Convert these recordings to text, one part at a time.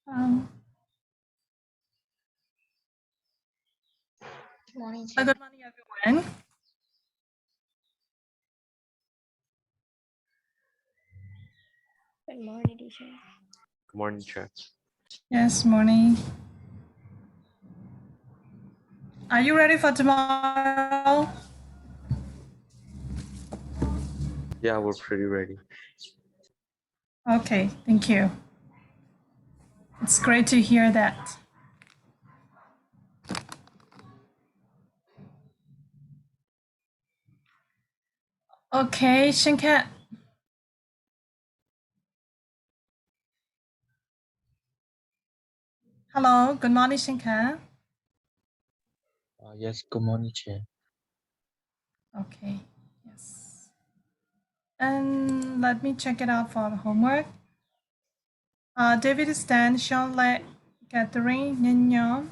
Um, Good morning, good teacher. morning, everyone. Good morning, teacher. Good morning, Chair. Yes, morning. Are you ready for tomorrow? Yeah, we're pretty ready. Okay, thank you. It's great to hear that. Okay, Shinkat. Hello, good morning, Shinkat. Yes, good morning, Chair. Okay, yes. And let me check it out for the homework. David Stan, Charlotte, Catherine, Nino.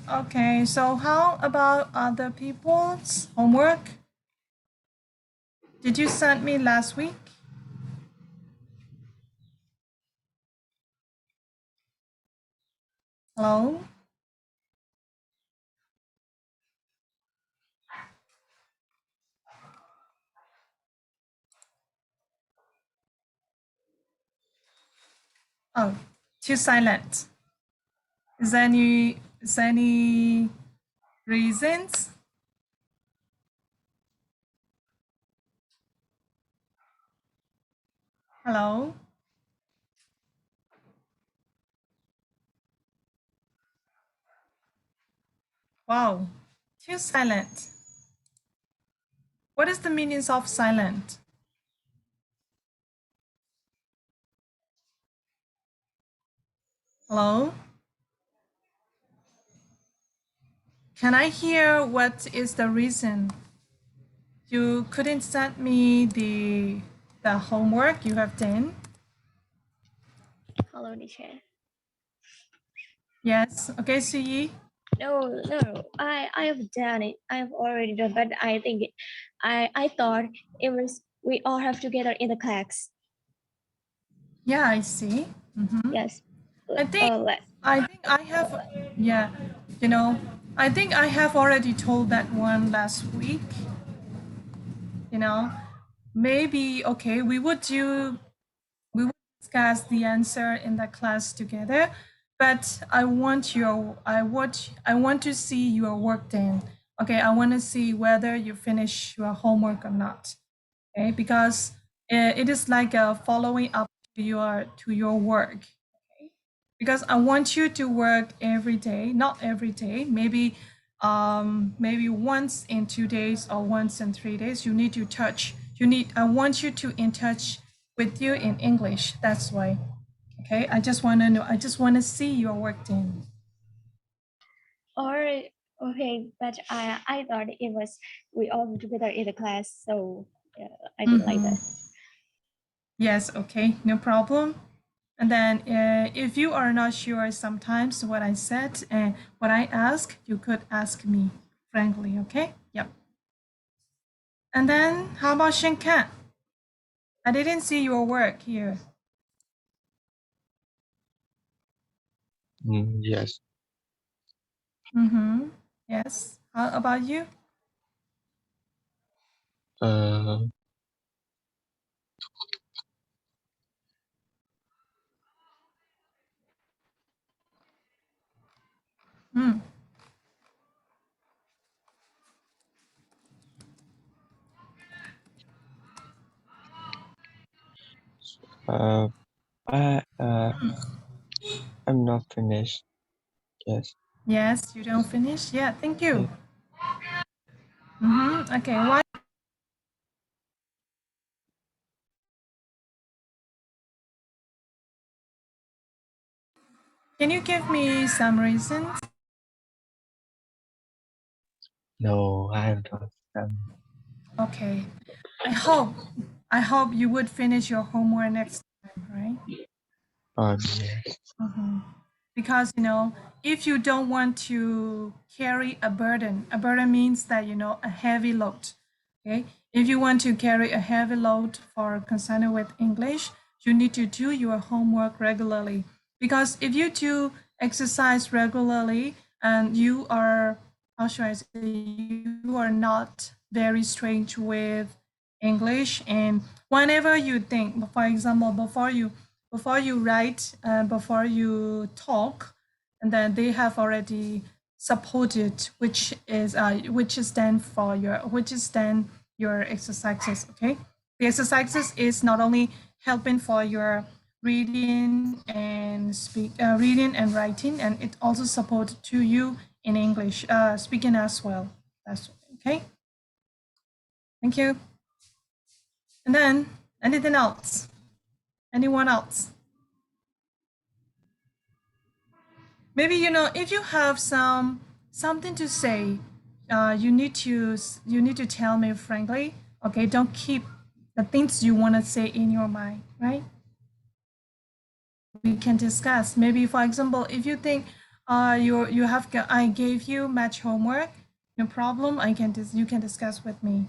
Okay, so how about other people's homework? Did you send me last week? Hello? Oh, too silent. Is there any reasons? Hello? Wow, too silent. What is the meaning of silent? Hello? Can I hear what is the reason? You couldn't send me the homework you have done? Hello, teacher. Yes. Okay, Suyi. No, I have done it. I have already done, but I think I thought it was we all have together in the class. Yeah, I see. Yes. I think Let I have, yeah, you know, I think I have already told that one last week. You know, maybe okay, we would discuss the answer in the class together, but I want to see your work done. Okay, I want to see whether you finish your homework or not. Okay, because it is like a following up to your work. Okay, because I want you to work every day, not every day, maybe once in 2 days or once in 3 days. I want you to in touch with you in English. That's why. Okay, I just want to know. I just want to see your work done. or okay, but I thought it was we all together in the class, so I didn't like that. Yes. Okay. No problem. And then if you are not sure sometimes what I said and what I ask, you could ask me frankly, okay? Yep. And then how about Shinkan? I didn't see your work here. Yes. Yes. How about you? Uh, Hmm. uh, I'm not finished. Yes. Yes, you don't finish? Yeah, thank you. Yeah. Okay, why? Can you give me some reasons? No, I have not done. Okay. I hope you would finish your homework next time, right? Yes. Because if you don't want to carry a burden means that a heavy load. Okay, if you want to carry a heavy load for concerned with English, you need to do your homework regularly. Because if you do exercise regularly and you are, how should I say, you are not very strange with English, and whenever you think, for example, before you write, before you talk, and then they have already supported which is then your exercises. Okay, the exercises is not only helping for your reading and reading and writing, and it also supports to you in English speaking as well. That's okay. Thank you. And then anything else? Anyone else? Maybe if you have something to say, you need to tell me frankly. Okay, don't keep the things you want to say in your mind, right? We can discuss. Maybe, for example, if you think I gave you much homework, no problem. You can discuss with me.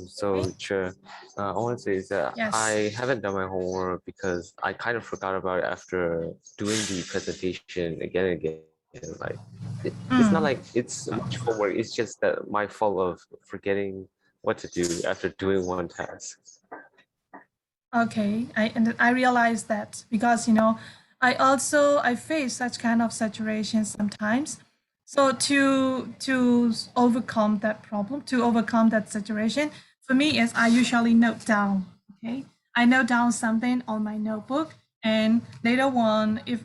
So Chair, I want to say is that Yes. I haven't done my homework because I kind of forgot about it after doing the presentation again and again. Like it's not like it's much homework. It's just that my fault of forgetting what to do after doing one task. Okay, I realize that because I face such kind of situations sometimes. So to overcome that problem, to overcome that situation, for me is I usually note down. Okay, I note down something on my notebook, and later on, if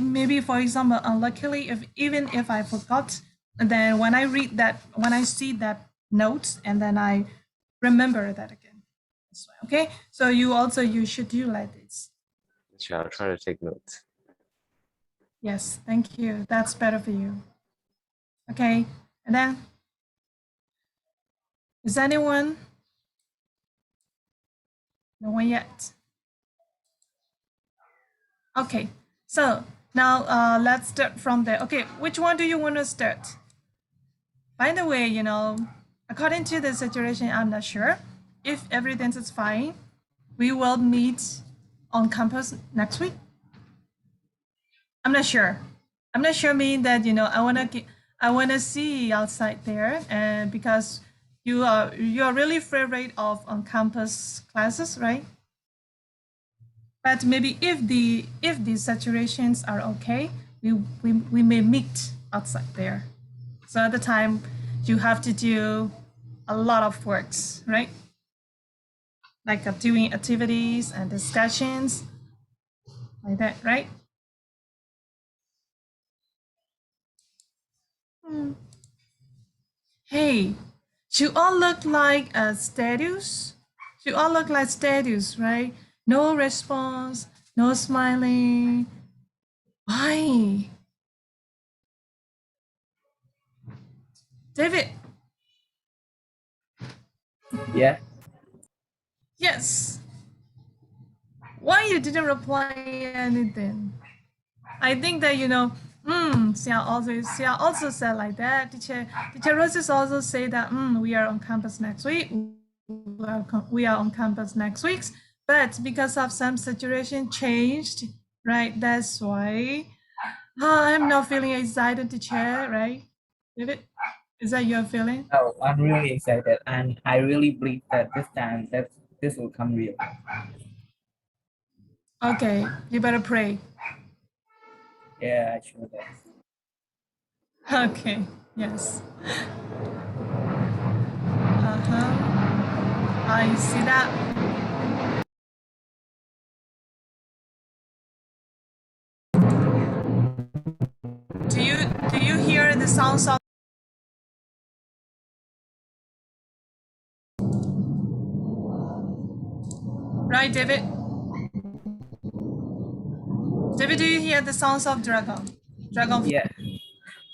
maybe for example, unluckily, even if I forgot, then when I see that note, and then I remember that again. Okay, so you should do like this. Sure, I'll try to take notes. Yes, thank you. That's better for you. Okay, and then is anyone? No one yet. Okay, so now let's start from there. Okay, which one do you want to start? By the way, according to the situation, I'm not sure if everything is fine. We will meet on campus next week. I'm not sure. I'm not sure mean that I wanna see outside there, and because you are really afraid of on campus classes, right? But maybe if the saturations are okay, we may meet outside there. So at the time you have to do a lot of works, right? Like doing activities and discussions like that, right? Hey, you all look like statues. You all look like statues, right? No response, no smiling. Why? David, Yeah. yes. Why you didn't reply anything? I think that Xia also said like that. Teacher Roses also say that we are on campus next week. We are on campus next week, but because of some situation changed, right? That's why I'm not feeling excited to share, right? David, is that your feeling? Oh, I'm really excited, and I really believe that this time that this will come real. Okay, you better pray. Yeah, I sure does. Okay, yes. I see that. Do you hear the sounds of right, David? David, do you hear the sounds of dragon? Dragon Yeah.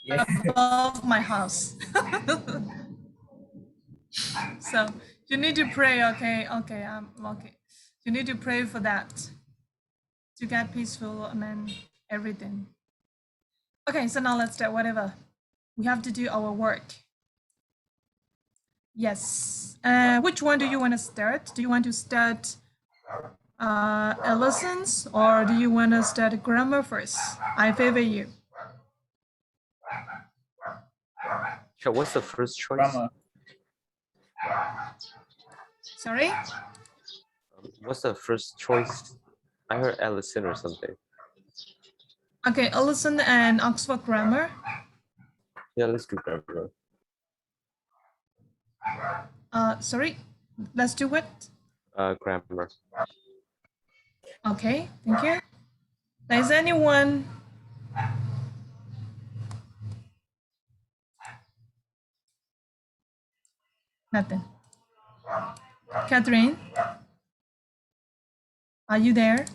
Yeah. above my house. So you need to pray, okay? Okay, okay. You need to pray for that to get peaceful and then everything. Okay, so now let's start. Whatever. We have to do our work. Yes. Which one do you want to start? Do you want to start lessons, or do you want to study grammar first? I favor you. Sure, what's the first choice? Grammar. Sorry? What's the first choice? I heard Ellison or something. Okay, Ellison and Oxford Grammar. Yeah, let's do grammar. Sorry, let's do what? Grammar. Okay, thank you. Is anyone? Nothing. Catherine, are you there?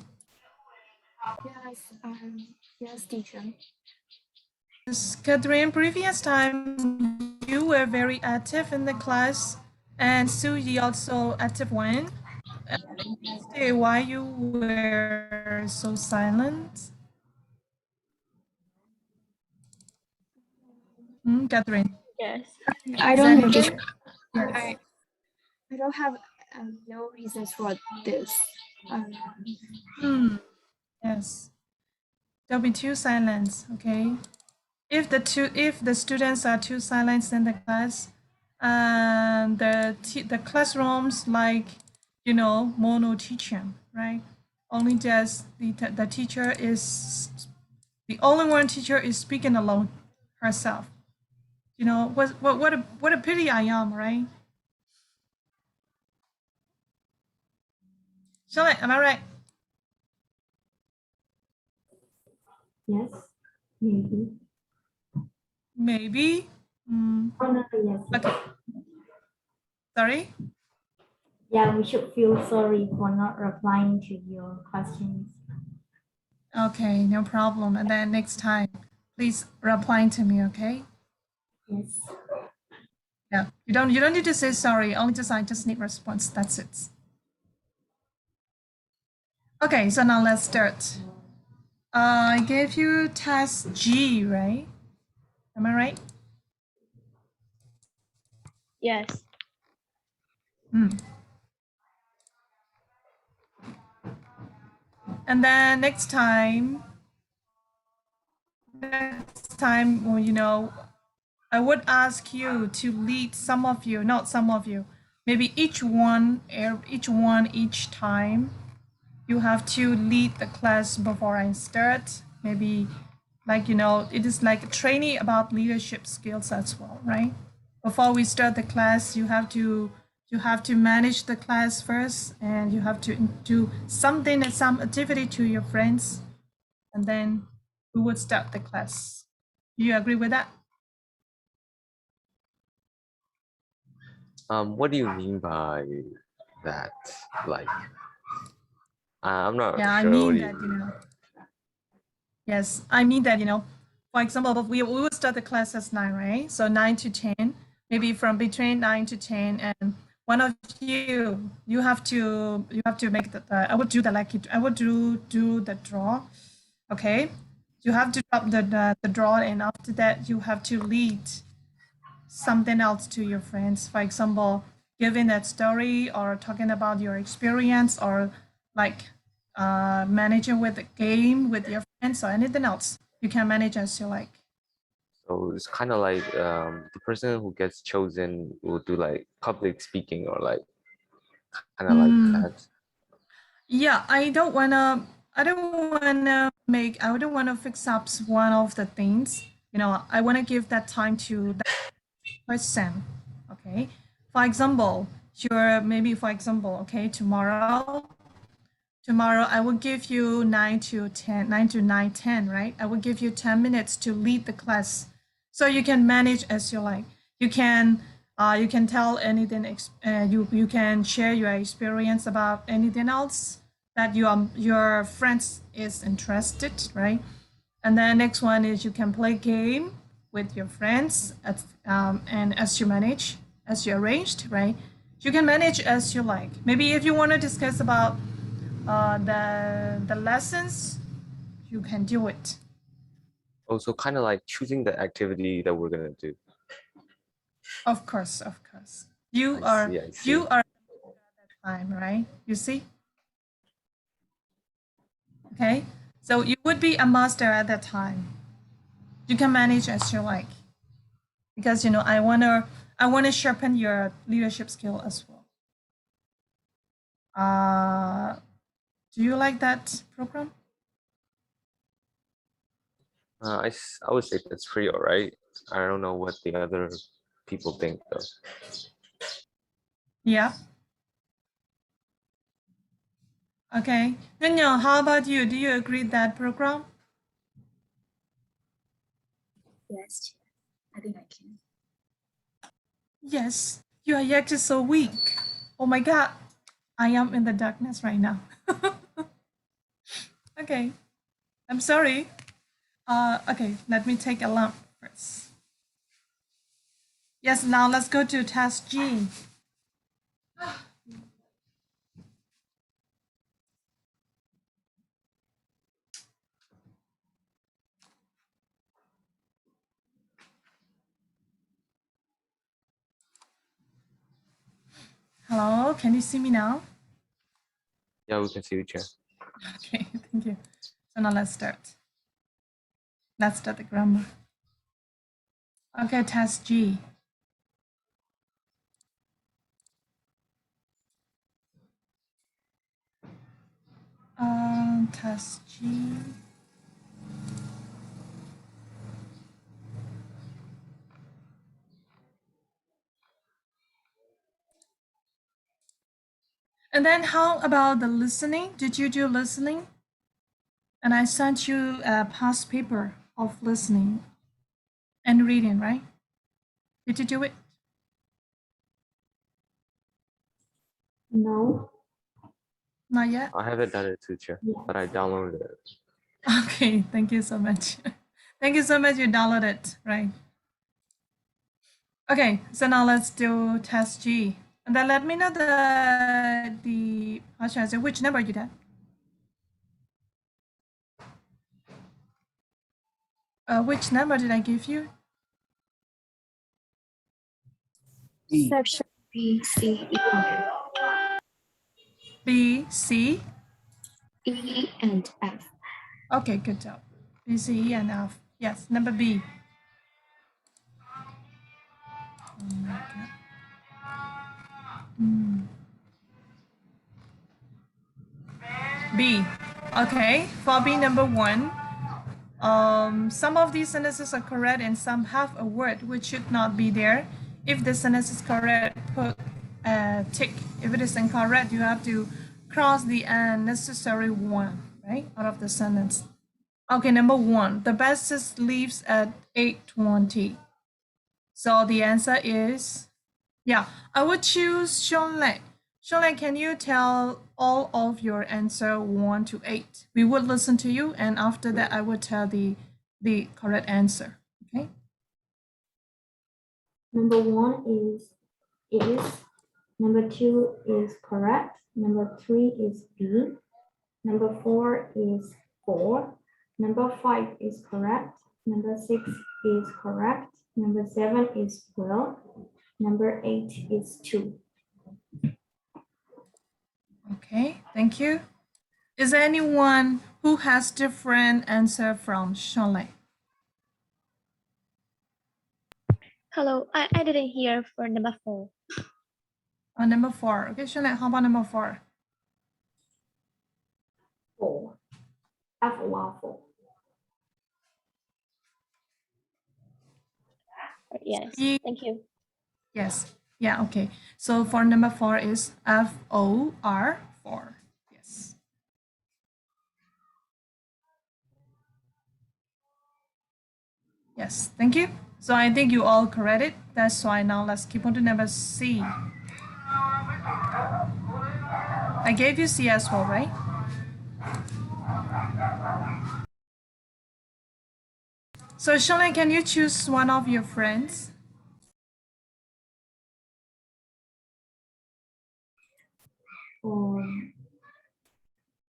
Yes, yes, teacher. Catherine, previous time you were very active in the class, and Suji also active one. Why you were so silent? Catherine. Yes. I don't know. Yes. I don't have no reasons for this. Yes. There'll be two silence. Okay. If the students are too silent in the class, and the classrooms like mono teaching, right? Only just the teacher is the only one teacher is speaking alone herself. What a pity I am, right? Charlotte, am I right? Yes, maybe. Maybe. Oh no, yes. Okay. Sorry. Yeah, we should feel sorry for not replying to your questions. Okay, no problem. And then next time, please reply to me, okay? Yes. Yeah, you don't need to say sorry. Only just I just need response. That's it. Okay, so now let's start. I gave you task G, right? Am I right? Yes. And then next time, I would ask you to lead some of you, not some of you, maybe each time. You have to lead the class before I start. Maybe it is like a training about leadership skills as well, right? Before we start the class, you have to manage the class first, and you have to do something and some activity to your friends, and then we would start the class. Do you agree with that? What do you mean by that? Like, I'm not Yeah, sure. I mean that, Yes, I mean that, for example, we will start the class at 9, right? So 9 to 10, maybe from between 9 to 10, and one of you have to make I would do I would do the draw, okay? You have to drop the draw, and after that you have to lead something else to your friends. For example, giving that story or talking about your experience, or like managing with the game with your friends, or anything else. You can manage as you like. So it's kind of like the person who gets chosen will do like public speaking or like kind of like that. Yeah, I don't wanna fix up one of the things. I wanna give that time to that person. Okay. For example, okay, tomorrow I will give you 9 to 9:10, right? I will give you 10 minutes to lead the class, so you can manage as you like. You can tell anything. You can share your experience about anything else that your friends is interested, right? And then next one is you can play game with your friends and as you arranged, right? You can manage as you like. Maybe if you want to discuss about the lessons, you can do it. Also, kind of like choosing the activity that we're gonna do. Of course. You I see. are at that time, right? You see? Okay, so you would be a master at that time. You can manage as you like, because I wanna sharpen your leadership skill as well. Do you like that program? I would say that's pretty all right. I don't know what the other people think though. Yeah. Okay. Daniel, how about you? Do you agree that program? Yes, I think I can. Yes. You are yet just so weak. Oh my god. I am in the darkness right now. Okay. I'm sorry. Okay, let me take a lamp first. Yes, now let's go to task G. Hello, can you see me now? Yeah, we can see the chat. Okay, thank you. So now let's start. Let's start the grammar. Okay, task G. Task G. And then how about the listening? Did you do listening? And I sent you a past paper of listening and reading, right? Did you do it? No. Not yet? I haven't done it too, Chair, but I downloaded it. Okay, thank you so much. Thank you so much, you downloaded it, right? Okay, so now let's do test G. And then let me know how should I say, which number you got? Which number did I give you? B. Section B, C, B, C? E, and F. Okay, good job. B, C, E, and F. Yes, number B. Oh my God. B. Okay, for B number 1, some of these sentences are correct and some have a word which should not be there. If the sentence is correct, put a tick. If it is incorrect, you have to cross the unnecessary one, right, out of the sentence. Okay, number 1, the bus leaves at 8:20. So the answer is, yeah, I would choose Shonle. Shonle, can you tell all of your answer 1 to 8? We would listen to you, and after that, I would tell the correct answer. Okay. Number 1 is. Number 2 is correct. Number 3 is B. Number 4 is 4. Number 5 is correct. Number 6 is correct. Number 7 is well. Number 8 is 2. Okay, thank you. Is there anyone who has different answer from Shonle? Hello, I didn't hear for number 4. Number 4. Okay, Shonle, how about number 4? 4. F waffle. Yes, E. thank you. Yes. Yeah, okay. So for number 4 is FOR 4. Yes. Yes, thank you. So I think you all correct it. That's why now let's keep on to number C. I gave you C as well, right? So Shonai, can you choose one of your friends?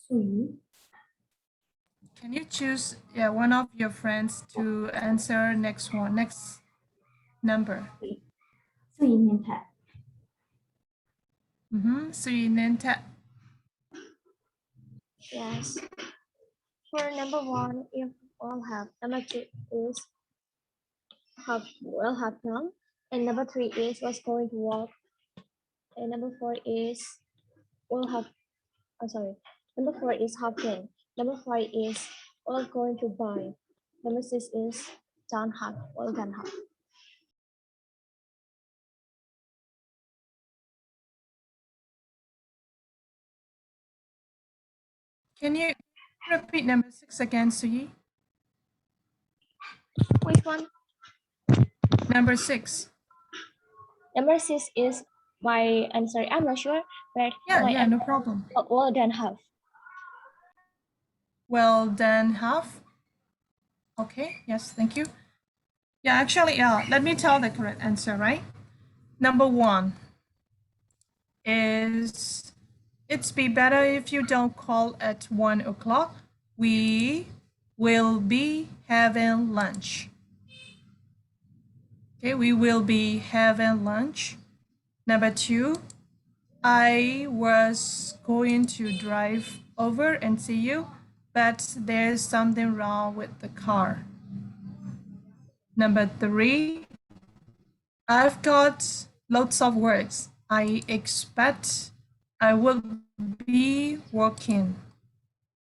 Sui. Can you choose one of your friends to answer next number? Sui Nintat. Sui Ninta. Yes. For number one, if all have, number two is have done, and number three is was going to work, and number four is will have. Oh, sorry. Number four is have done. Number five is all going to buy. Number six is done have, all done have. Can you repeat number 6 again, Suyi? Which one? Number 6. Number six is my. I'm sorry, I'm not sure, but my Yeah, no problem. all done have. Well, then half. Okay, yes, thank you. Yeah, actually, let me tell the correct answer, right? Number 1 is it's be better if you don't call at 1 o'clock. We will be having lunch. Okay, we will be having lunch. Number 2, I was going to drive over and see you, but there's something wrong with the car. Number 3, I've got lots of works. I expect I will be working.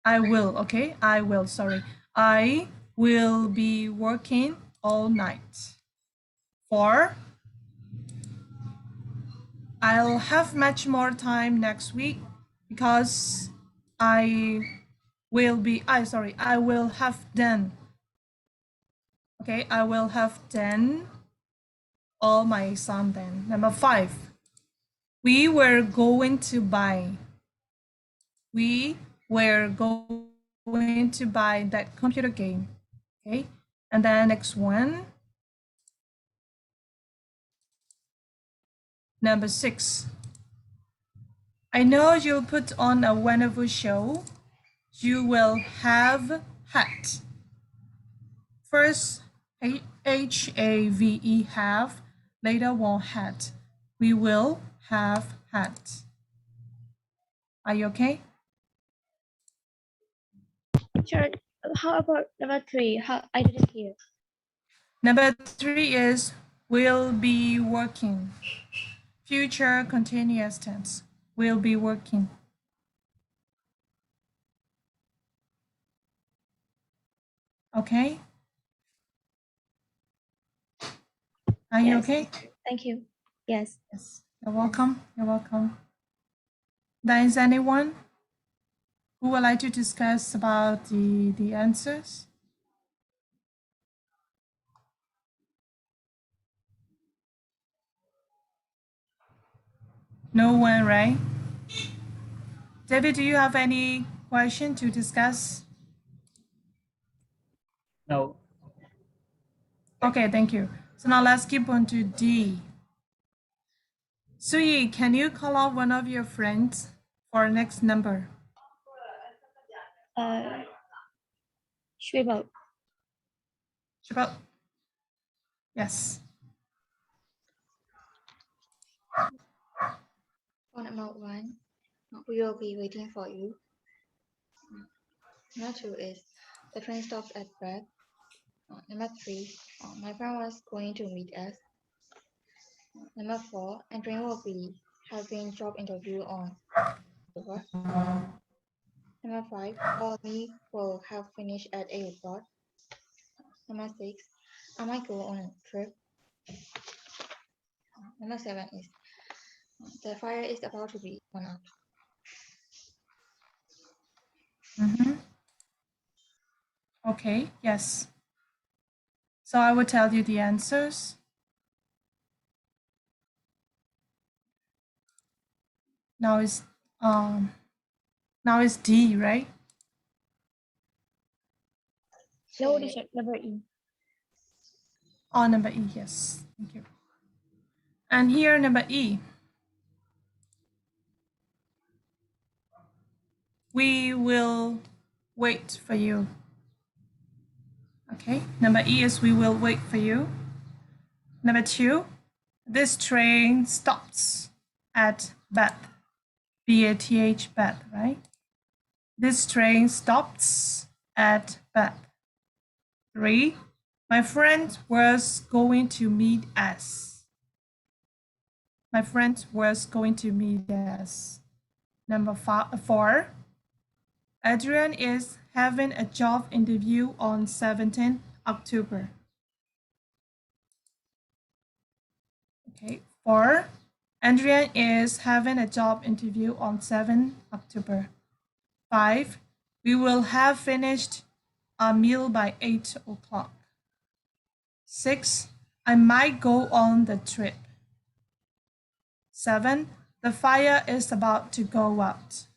I will, sorry. I will be working all night. 4, I'll have much more time next week because I will have done. Okay, I will have done all my exam then. Number 5, we were going to buy. We were going to buy that computer game. Okay, and then next one. Number 6, I know you'll put on a wonderful show. You will have hat. First, HAVE, have, later one hat. We will have hat. Are you okay? Sure. How about number three? I didn't hear. Number 3 is will be working. Future continuous tense. Will be working. Okay? Are you Yes. okay? Thank you. Yes. Yes. You're welcome. You're welcome. There is anyone who would like to discuss about the answers? No one, right? David, do you have any question to discuss? No. Okay, thank you. So now let's keep on to D. Sui, can you call out one of your friends for next number? Shrivel. Shabbat. Yes. For number one, we will be waiting for you. Number two is the train stops at Brad. Number three, my friend was going to meet us. Number four, Andrea will be having job interview on October. Number five, all of me will have finished at 8 o'clock. Number six, I might go on a trip. Number seven is the fire is about to be gone out. Okay, yes. So I will tell you the answers. Now it's D, right? No, teacher, number E. Oh, number E, yes. Thank you. And here, number E. We will wait for you. Okay, number E is we will wait for you. Number 2, this train stops at Bath. BATH, Bath, right? This train stops at Beth. 3. My friend was going to meet us. My friend was going to meet us. Number 4. Adrian is having a job interview on 17 October. Okay, 4. Adrian is having a job interview on 7 October. 5. We will have finished our meal by 8 o'clock. 6. I might go on the trip. 7. The fire is about to go out.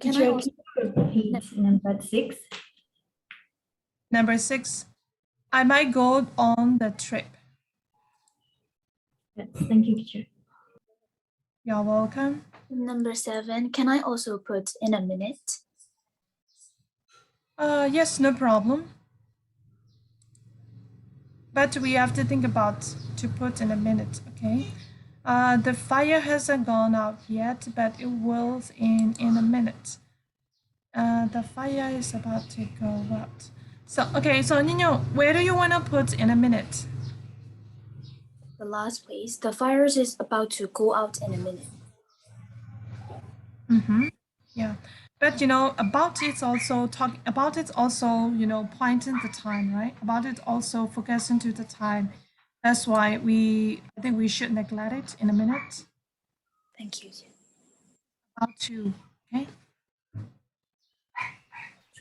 Can I also repeat number 6? Number 6. I might go on the trip. Yes, thank you, teacher. You're welcome. Number 7, can I also put in a minute? Yes, no problem. But we have to think about to put in a minute, okay? The fire hasn't gone out yet, but it will in a minute. The fire is about to go out. So, okay, so Nino, where do you want to put in a minute? The last place, the fire is about to go out in a minute. Mm-hmm. Yeah, but about it's also pointing the time, right? About it also focusing to the time. That's why I think we should neglect it in a minute. Thank you. About to, okay?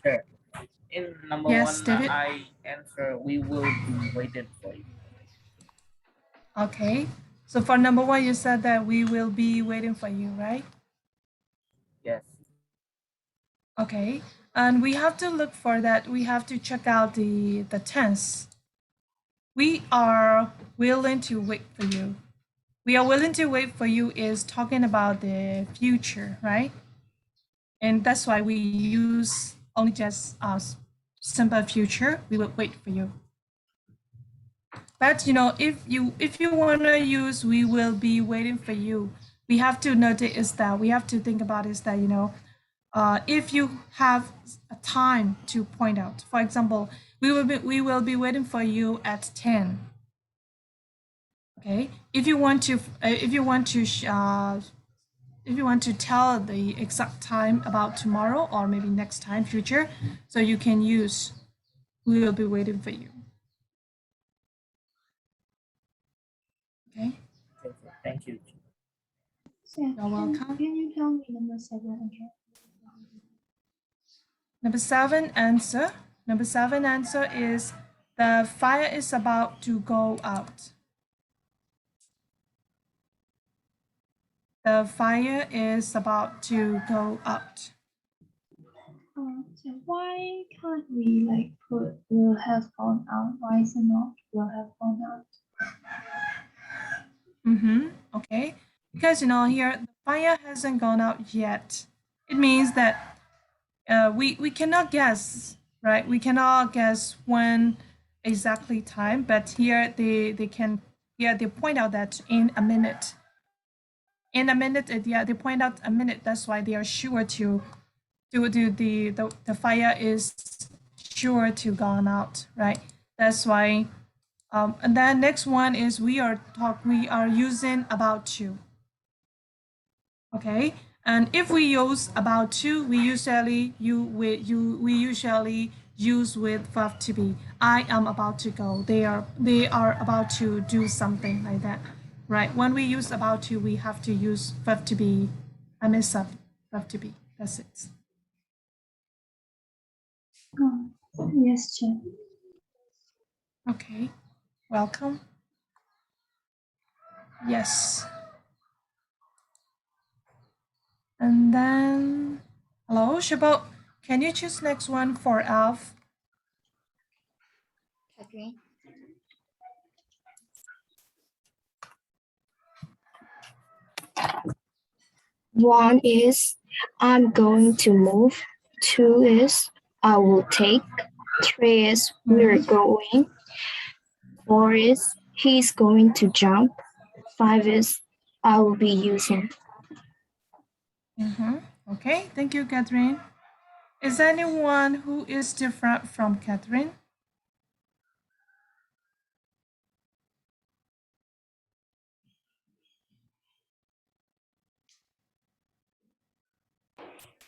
Sure. In number Yes, 1, David? I answer, we will be waiting for you. Okay. So for number 1, you said that we will be waiting for you, right? Yes. Okay. And we have to look for that. We have to check out the tense. We are willing to wait for you. We are willing to wait for you is talking about the future, right? And that's why we use only just simple future. We will wait for you. But if you want to use we will be waiting for you, we have to notice is that we have to think about is that if you have a time to point out, for example, we will be waiting for you at 10. Okay, if you want to tell the exact time about tomorrow or maybe next time future, so you can use we will be waiting for you. Okay. Thank you. You're welcome. Can you tell me number 7 again? Number 7 answer. Number 7 answer is the fire is about to go out. The fire is about to go out. So why can't we put will have gone out? Why is it not will have gone out? Okay. Because here the fire hasn't gone out yet. It means that we cannot guess, right? We cannot guess when exactly time, but here they point out that in a minute. In a minute, they point out a minute. That's why they are sure to do the fire is sure to gone out, right? That's why. And then next one is we are using about to. Okay, and if we use about to, we usually use with verb to be. I am about to go. They are about to do something like that, right? When we use about to, we have to use verb to be. I mess up. Verb to be. That's it. Yes, Chair. Okay, welcome. Yes. And then, hello, Shabot. Can you choose next one for Alf? Catherine. One is I'm going to move. 2 is I will take. 3 is we're going. 4 is he's going to jump. 5 is I will be using. Okay, thank you, Catherine. Is there anyone who is different from Catherine?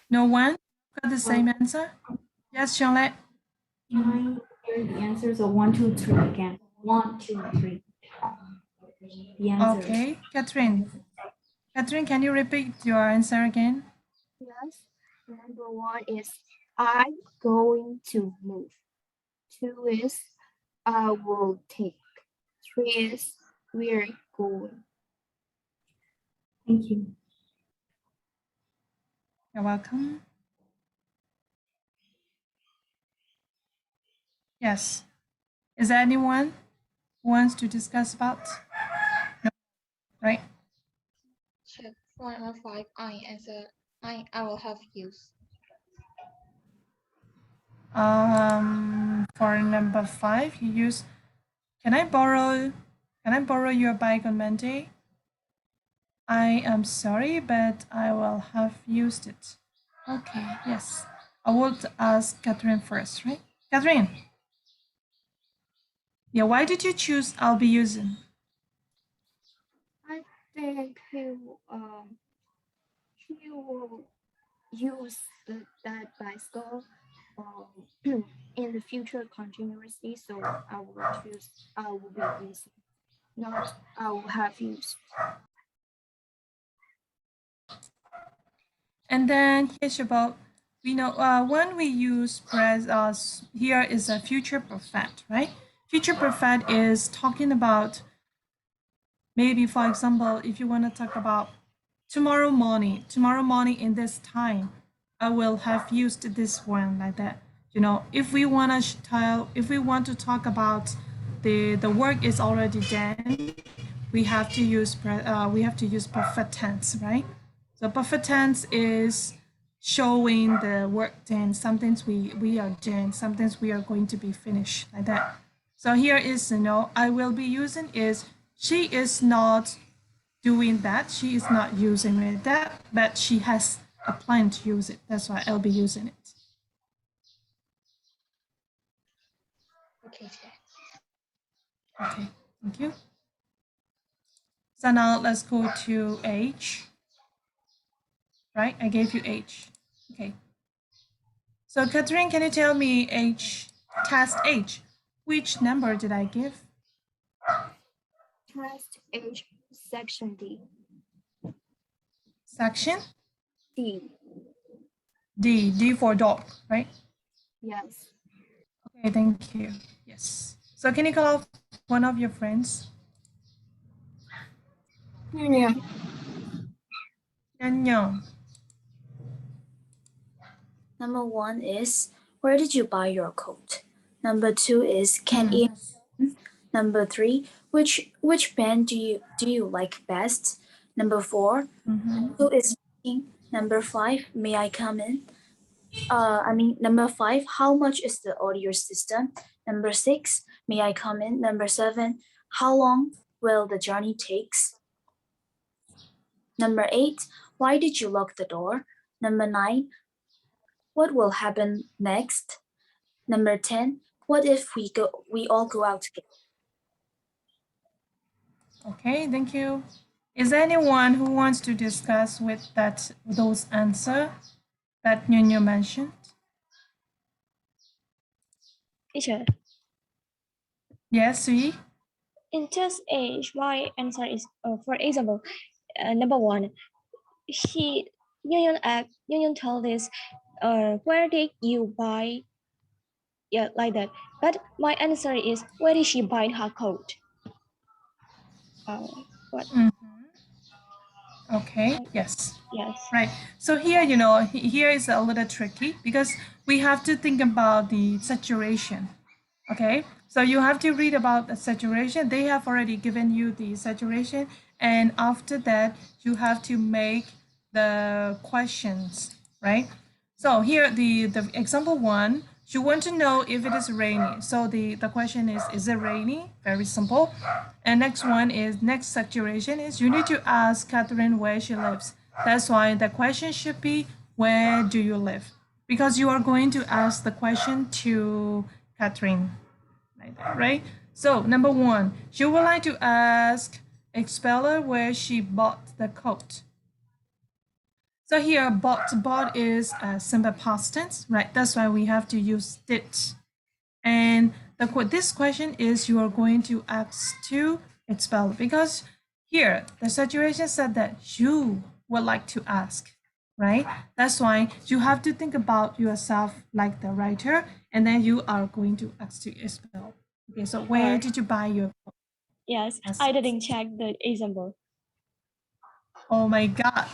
No one got the same answer? Yes, Charlotte. Can I hear the answers of 1, 2, 3 again? 1, 2, 3. The answers. Okay, Catherine. Catherine, can you repeat your answer again? Yes. Number 1 is I'm going to move. 2 is I will take. 3 is we're going. Thank you. You're welcome. Yes. Is there anyone who wants to discuss about? No. Right? Check for number 5. I answer. I will have used. For number 5, you use. Can I borrow your bike on Monday? I am sorry, but I will have used it. Okay, yes. I would ask Catherine first, right? Catherine. Yeah, why did you choose I'll be using? I think he will use that bicycle in the future continuously. So I will choose I will be using, not I will have used. And then here's about, we know when we use here is a future perfect, right? Future perfect is talking about, maybe for example, if you want to talk about tomorrow morning in this time, I will have used this one, like that. You know, if we want to talk about the work is already done, we have to use perfect tense, right? So perfect tense is showing the work done, something we are doing, something we are going to be finished, like that. So here is, I will be using is, she is not doing that, she is not using it that, but she has a plan to use it. That's why I'll be using it. Okay, check. Okay, thank you. So now let's go to H. Right, I gave you H. Okay. So Catherine, can you tell me test H? Which number did I give? Test H, section D. Section? D. D for dog, right? Yes. Okay, thank you. Yes. So can you call out one of your friends? Yeah. Nyan. Number 1 is, where did you buy your coat? Number 2 is, can you? Number 3, which band do you like best? Number 4, who is speaking? Number 5, may I come in? Number 5, how much is the audio system? Number 6, may I come in? Number 7, how long will the journey takes? Number 8, why did you lock the door? Number 9, what will happen next? Number 10, what if we all go out together? Okay, thank you. Is there anyone who wants to discuss with those answers that Nyo mentioned? Teacher, Yes, Sui? in test H, my answer is, for example, number 1. Union told this, where did you buy? Yeah, like that. But my answer is, where did she buy her coat? What? Okay, yes. Yes. Right. So here, here is a little tricky because we have to think about the saturation. Okay. So you have to read about the saturation. They have already given you the saturation. And after that, you have to make the questions, right? So here, the example 1, you want to know if it is rainy. So the question is it rainy? Very simple. And next saturation is, you need to ask Catherine where she lives. That's why the question should be, where do you live? Because you are going to ask the question to Catherine, right? So number one, she would like to ask Expeller where she bought the coat. So here, bought is a simple past tense, right? That's why we have to use did. And this question is you are going to ask to Expeller because here the situation said that you would like to ask, right? That's why you have to think about yourself like the writer, and then you are going to ask to Expel. Okay, so where did you buy your coat? Yes, Yes. I didn't check the example. Oh my God.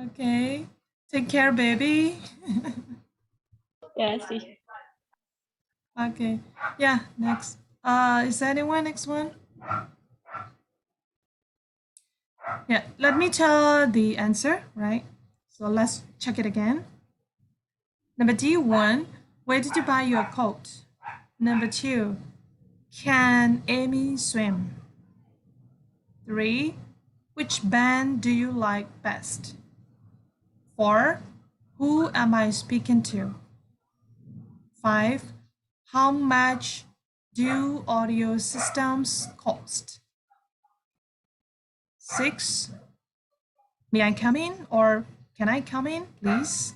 Okay. Take care, baby. Yes. Okay. Yeah, next. Is there anyone next one? Yeah, let me tell the answer, right? So let's check it again. Number D1, where did you buy your coat? Number 2, can Amy swim? 3, which band do you like best? 4, who am I speaking to? 5, how much do audio systems cost? 6, may I come in or can I come in, please?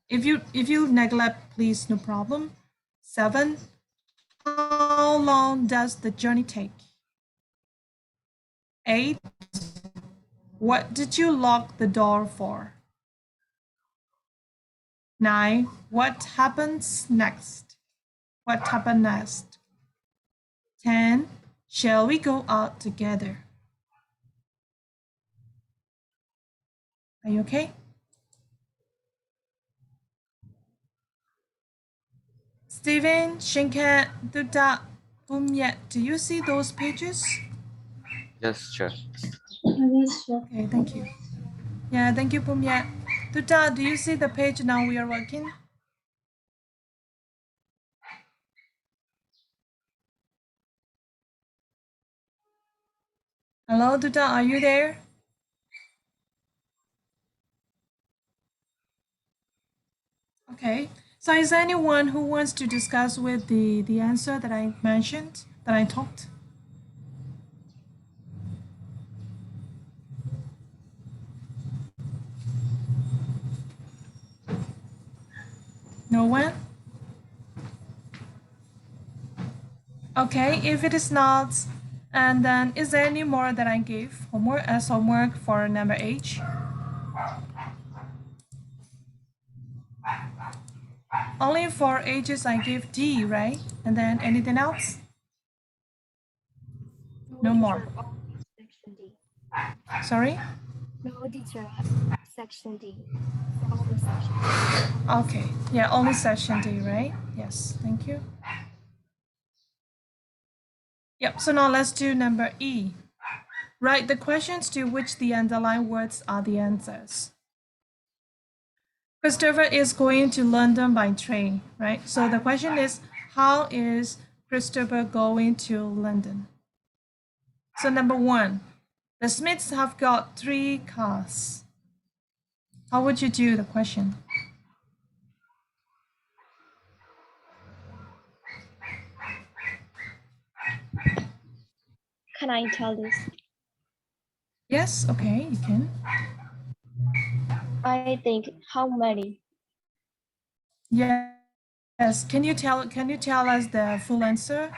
If you neglect, please, no problem. 7, how long does the journey take? 8, what did you lock the door for? 9, what happens next? What happened next? 10, shall we go out together? Are you okay? Steven, Shinkat, Duda, Bumyet, do you see those pages? Yes, sure. Yes, sure. Okay, thank you. Yeah, thank you, Bumyet. Duda, do you see the page now we are working? Hello, Duda, are you there? Okay, so is there anyone who wants to discuss with the answer that I mentioned, that I talked? No one? Okay, if it is not, and then is there any more that I gave homework as homework for number H? Only for ages I gave D, right? And then anything else? No more. Section D. Sorry? No, teacher. Section D. Only section. Okay, yeah, only section D, right? Yes, thank you. Yep, so now let's do number E. Write the questions to which the underlined words are the answers. Christopher is going to London by train, right? So the question is, how is Christopher going to London? So number 1, the Smiths have got 3 cars. How would you do the question? Can I tell this? Yes, okay, you can. I think how many? Yes, can you tell us the full answer?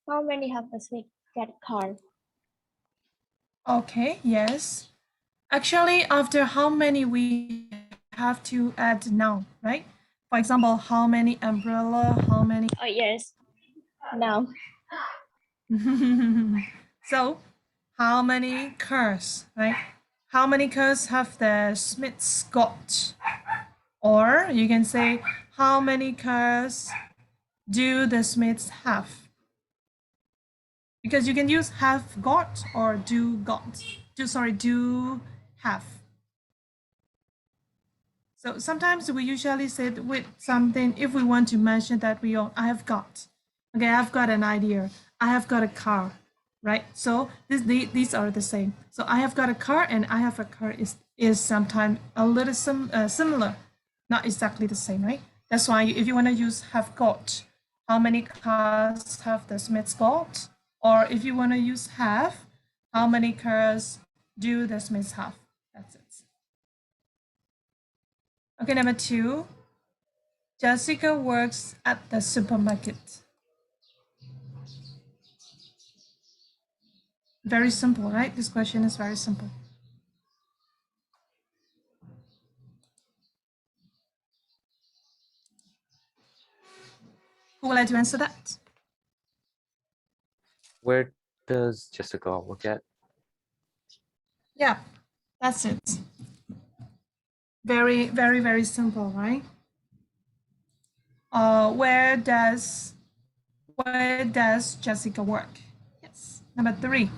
How many have a Smith get car? Okay, yes. Actually, after how many we have to add noun, right? For example, how many umbrella, how many. Oh yes. Now. So, how many cars, right? How many cars have the Smiths got? Or you can say, how many cars do the Smiths have? Because you can use have got or do got. Do have. So sometimes we usually say with something, if we want to mention that we own, I have got. Okay, I've got an idea. I have got a car, right? So these are the same. So I have got a car and I have a car is sometimes a little similar, not exactly the same, right? That's why if you want to use have got, how many cars have the Smiths got? Or if you want to use have, how many cars do the Smiths have? That's it. Okay, number 2. Jessica works at the supermarket. Very simple, right? This question is very simple. Who would like to answer that? Where does Jessica work at? Yeah, that's it. Very, very, very simple, right? Where does Jessica work? Yes. Number 3.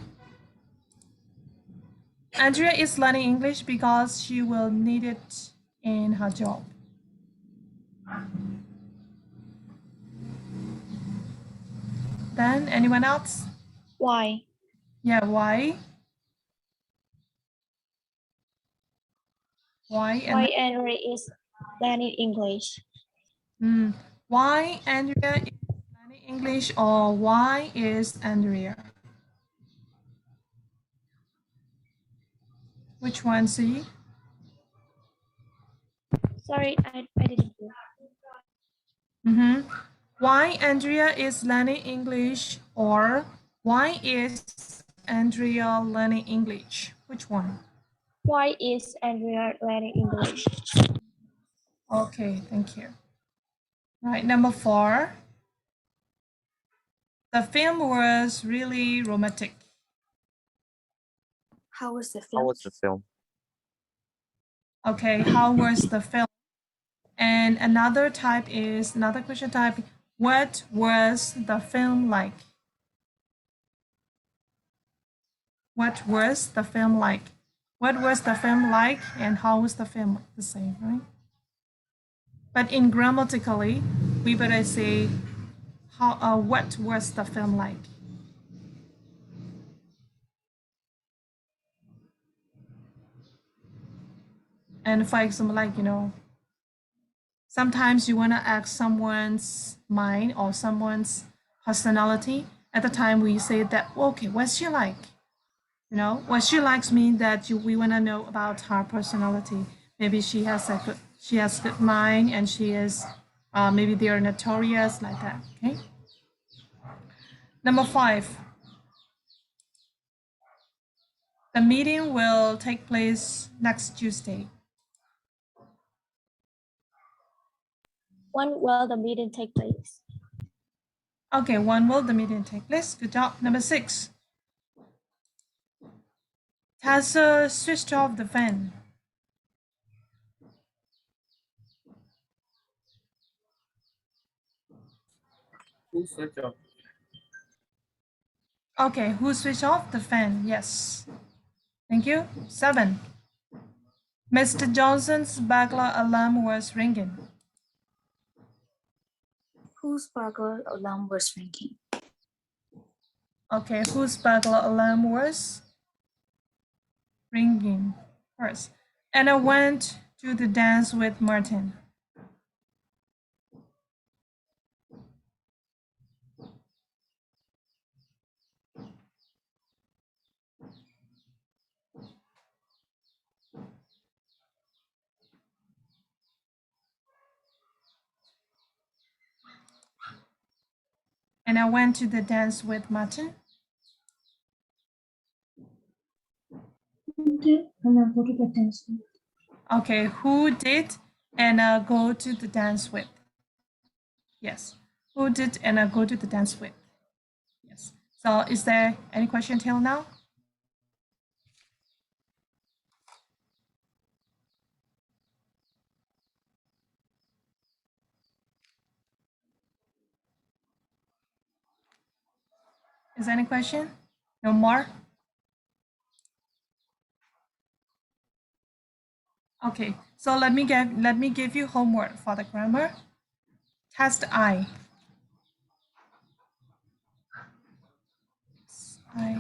Andrea is learning English because she will need it in her job. Then anyone else? Why? Yeah, why? Why Why Andrea is learning English? Why Andrea is learning English, or why is Andrea? Which one, see? Sorry, I didn't hear. Why Andrea is learning English, or why is Andrea learning English? Which one? Why is Andrea learning English? Okay, thank you. Right, number 4. The film was really romantic. How was the How film? was the film? Okay, how was the film? And another question type, what was the film like? What was the film like? What was the film like and how was the film? The same, right? But in grammatically, we better say what was the film like? And for example, like, sometimes you want to ask someone's mind or someone's personality. At the time we say that, well, okay, what's she like? What she likes means that we want to know about her personality. Maybe she has good mind, and she is maybe they are notorious like that. Okay. Number 5. The meeting will take place next Tuesday. When will the meeting take place? Okay, when will the meeting take place? Good job. Number 6. Tessa switched off the fan. Who switch off? Okay, who switched off the fan? Yes. Thank you. 7. Mr. Johnson's burglar alarm was ringing. Whose burglar alarm was ringing? Okay, whose burglar alarm was ringing first? Anna went to the dance with Martin. And I went to the dance with Martin. Okay, who did Anna go to the dance with? Yes, who did Anna go to the dance with? Yes. So is there any question till now? Is there any question? No more? Okay, So let me give you homework for the grammar. Test I. I.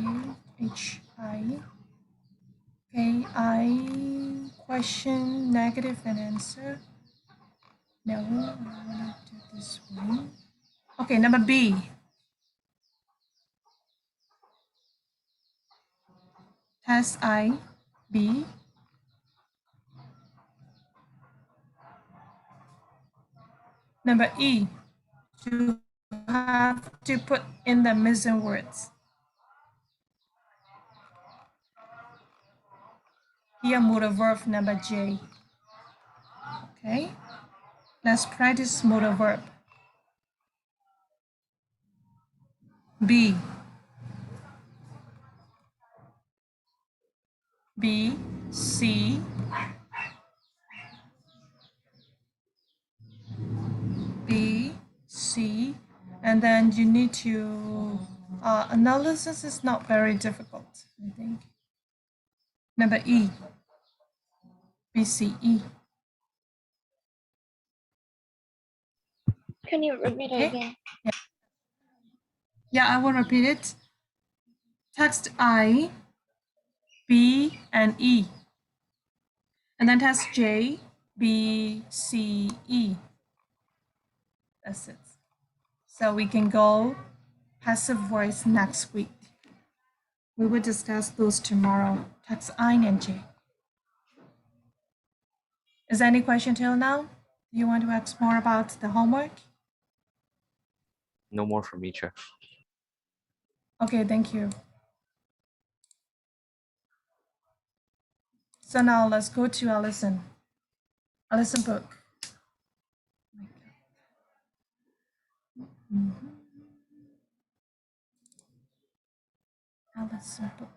Okay, I question, negative, and answer. No, I want to do this one. Okay, number B. Test I, B. Number E. You have to put in the missing words. Here, modal verb number J. Okay, let's practice modal verb. B. B, C, B, C, and then you need to, analysis is not very difficult, I think. Number E, B, C, E. Can you repeat it again? Yeah, I will repeat it. Text I, B, and E. And then text J, B, C, E. That's it. So we can go passive voice next week. We will discuss those tomorrow. Text I and J. Is there any question till now? Do you want to ask more about the homework? No more from me, Chair. Okay, thank you. So now let's go to our lesson. A lesson book. Our lesson book.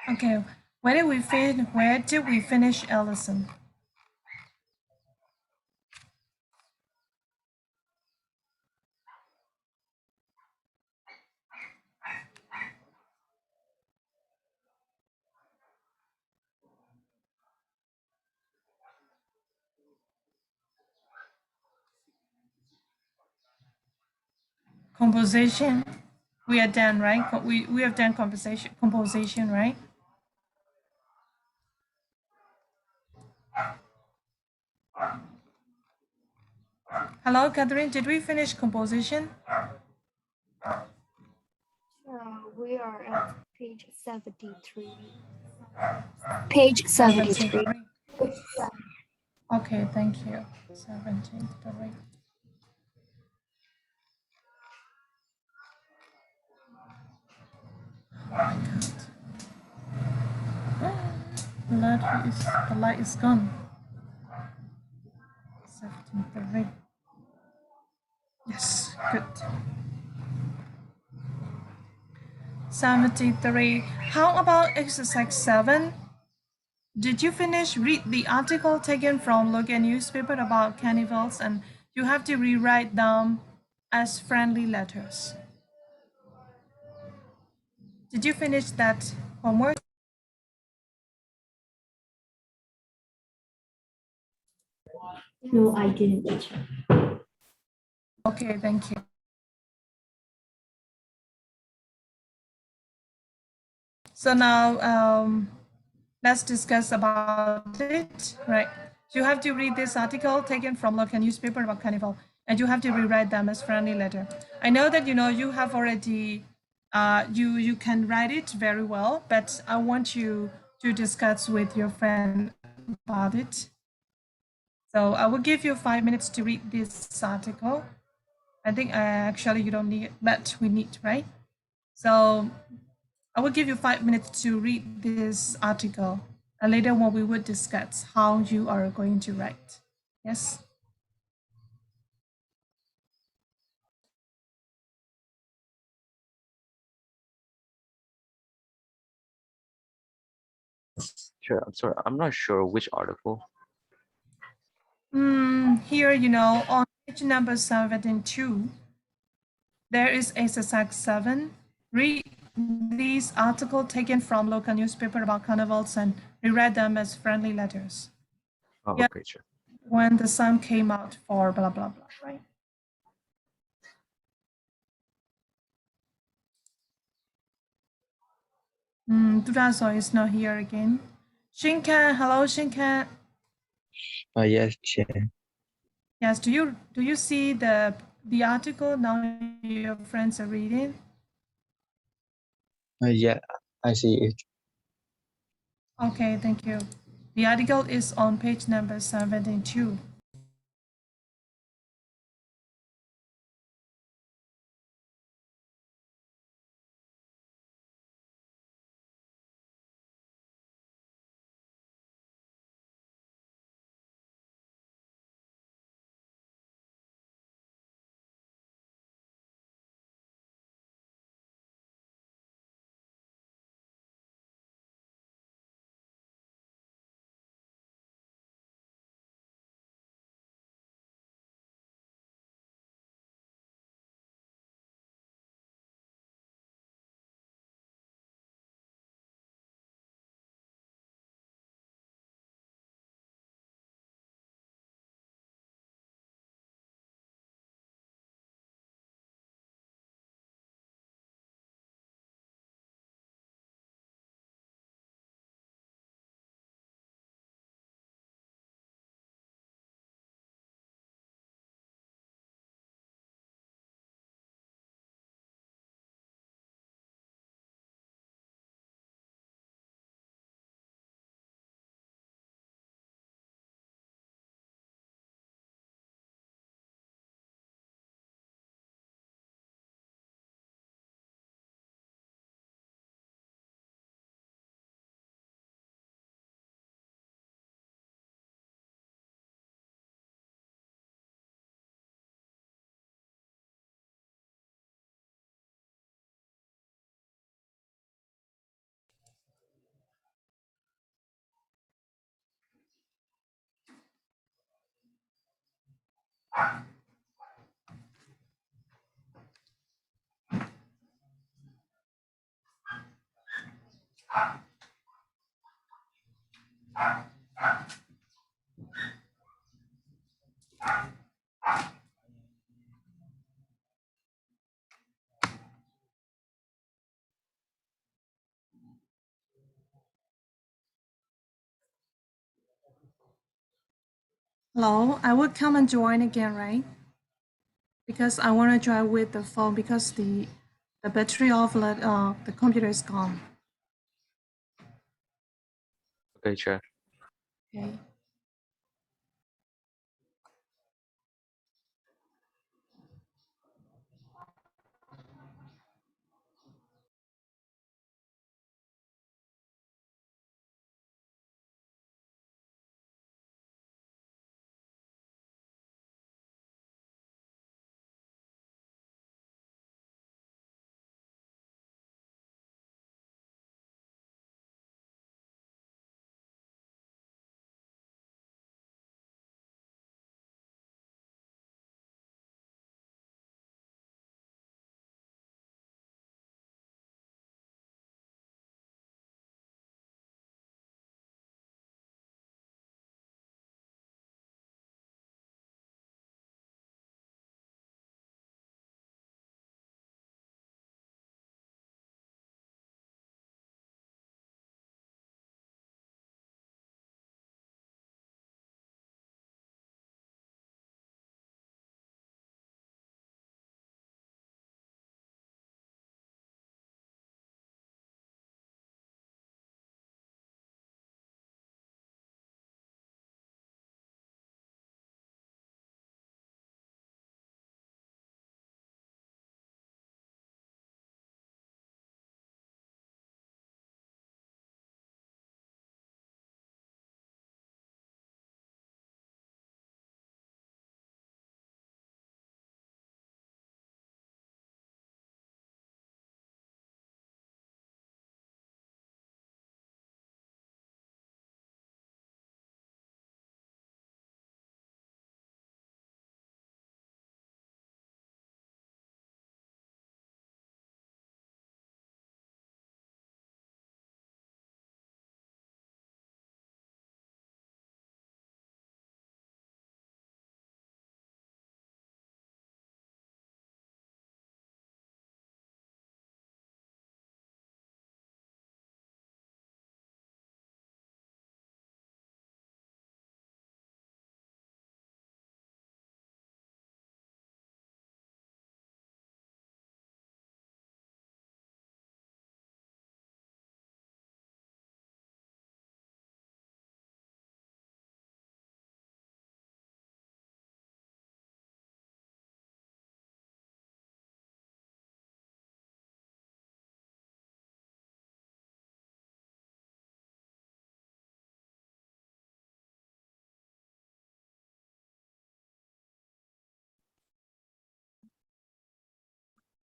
Okay, where did we finish our lesson? Composition. We are done, right? We have done composition, right? Hello, Catherine. Did we finish composition? We are at page 73. Page 73. Okay, thank you. 73. The light is gone. 73. Yes, good. 73. How about exercise 7? Did you read the article taken from local newspaper about carnivals, and you have to rewrite them as friendly letters? Did you finish that homework? No, I didn't, teacher. Okay, thank you. So now let's discuss about it, right? You have to read this article taken from local newspaper about carnival, and you have to rewrite them as friendly letter. I know that you have already you can write it very well, but I want you to discuss with your friend about it. So I will give you 5 minutes to read this article. I think actually you don't need it, but we need, right? So I will give you 5 minutes to read this article, and later on we will discuss how you are going to write. Yes? Sure, I'm sorry, I'm not sure which article. Here, on page number 72, there is exercise 7. Read these articles taken from local newspaper about carnivals and reread them as friendly letters. Oh, Yeah. okay, sure. When the sun came out for blah, blah, blah, right? Duraso is not here again. Shinkan, hello, Shinkan. Yes, Chair. Yes, do you see the article now your friends are reading? Yeah, I see it. Okay, thank you. The article is on page number 72. Hello, I will come and join again, right? Because I want to join with the phone because the battery of the computer is gone. Okay, sure. Okay.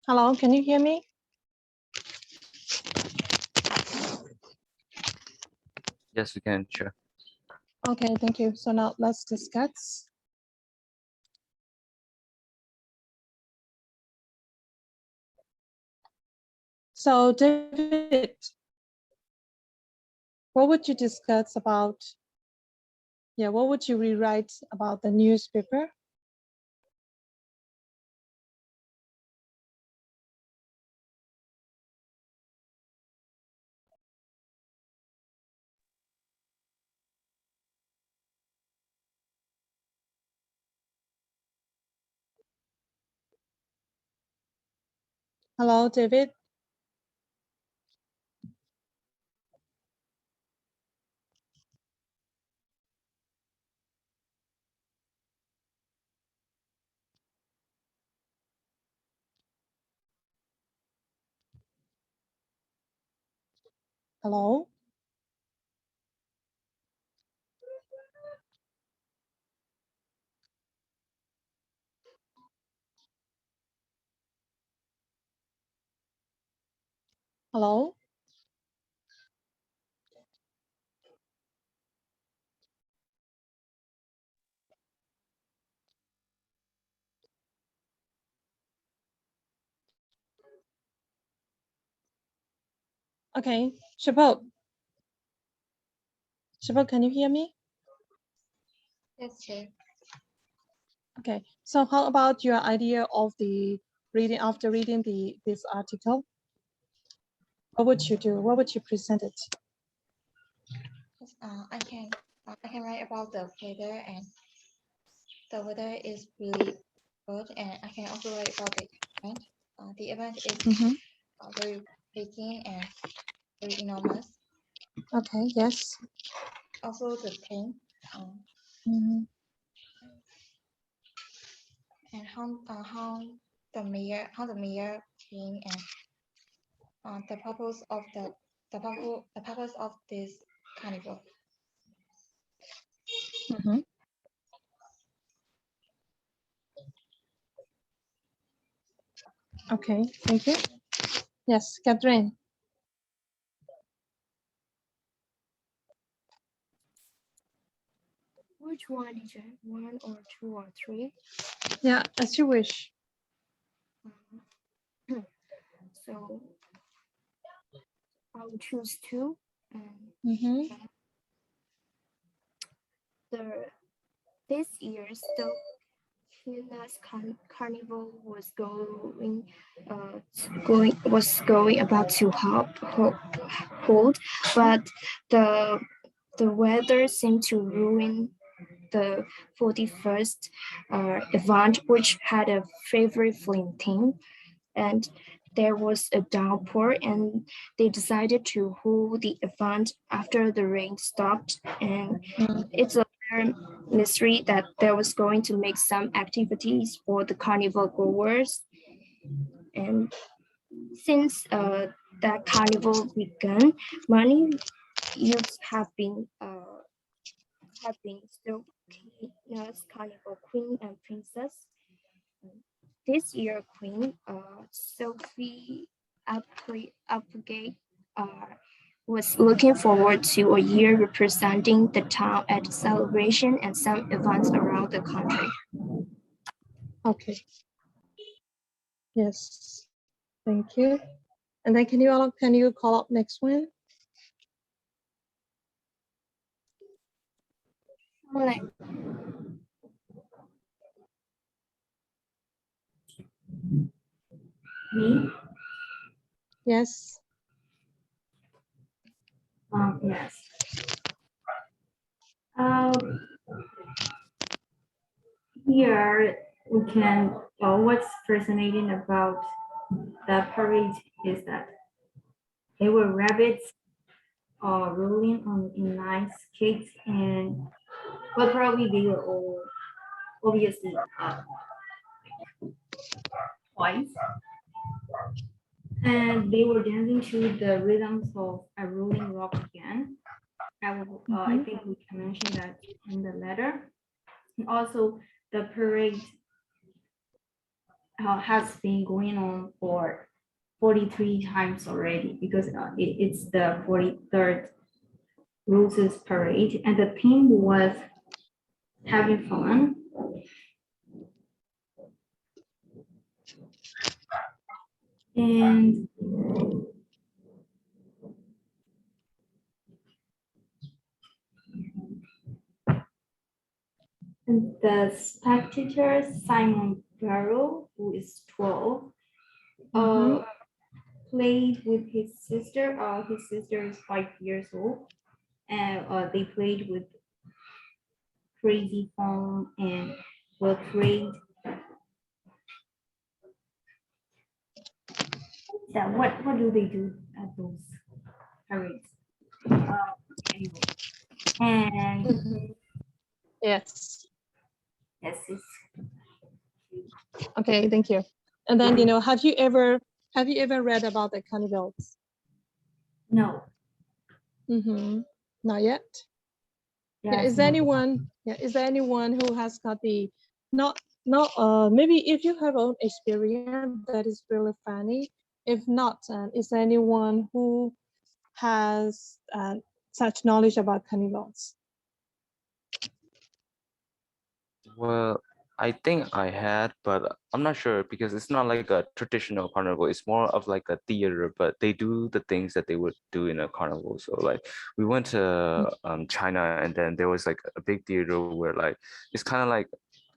Hello, can you hear me? Yes, we can. Sure. Okay, thank you. So now let's discuss. So David, what would you discuss about? Yeah, what would you rewrite about the newspaper? Hello, David. Hello. Hello. Okay, Shabot. Shabot, can you hear me? Yes, Chair. Okay, so how about your idea of the reading after reading this article? What would you do? What would you present it? Yes, I can write about the weather, and the weather is really good, and I can also write about the event. The event is very breaking and very enormous. Okay, yes. Also the thing, and how the mayor came, and the purpose of the purpose of this carnival. Okay, thank you. Yes, Catherine. Which one is it? 1 or 2 or 3? Yeah, as you wish. So I'll choose 2. This year's the Chile's carnival was going about to hold, but the weather seemed to ruin the 41st event, which had a favorite theme, and there was a downpour, and they decided to hold the event after the rain stopped. And it's a mystery that there was going to make some activities for the carnival goers. And since that carnival began, many youths have been still as carnival queen and princess. This year, Queen Sophie Applegate was looking forward to a year representing the town at celebration and some events around the country. Okay. Yes, thank you. And then can you call up next one? Me? Yes. Yes. Here we can, what's fascinating about the parade is that there were rabbits rolling on in nice skates, and well, probably they were all obviously twice, and they were dancing to the rhythms of a rolling rock again. I think we can mention that in the letter. And also the parade has been going on for 43 times already, because it's the 43rd Roses Parade, and the theme was having fun. And the spectator, Simon Barrow, who is 12, played with his sister. His sister is 5 years old, and they played with crazy foam and were create. Yeah, what do they do at those parades? Anyway, and Yes. yes, it's Okay, thank you. And then, have you ever read about the carnivals? no. Not yet. Yeah, Yes, is there no. anyone who has got the not maybe if you have own experience that is really funny. If not, is there anyone who has such knowledge about carnivals? Well, I think I had, but I'm not sure because it's not like a traditional carnival. It's more of like a theater, but they do the things that they would do in a carnival. So like we went to China, and then there was like a big theater where like it's kind of like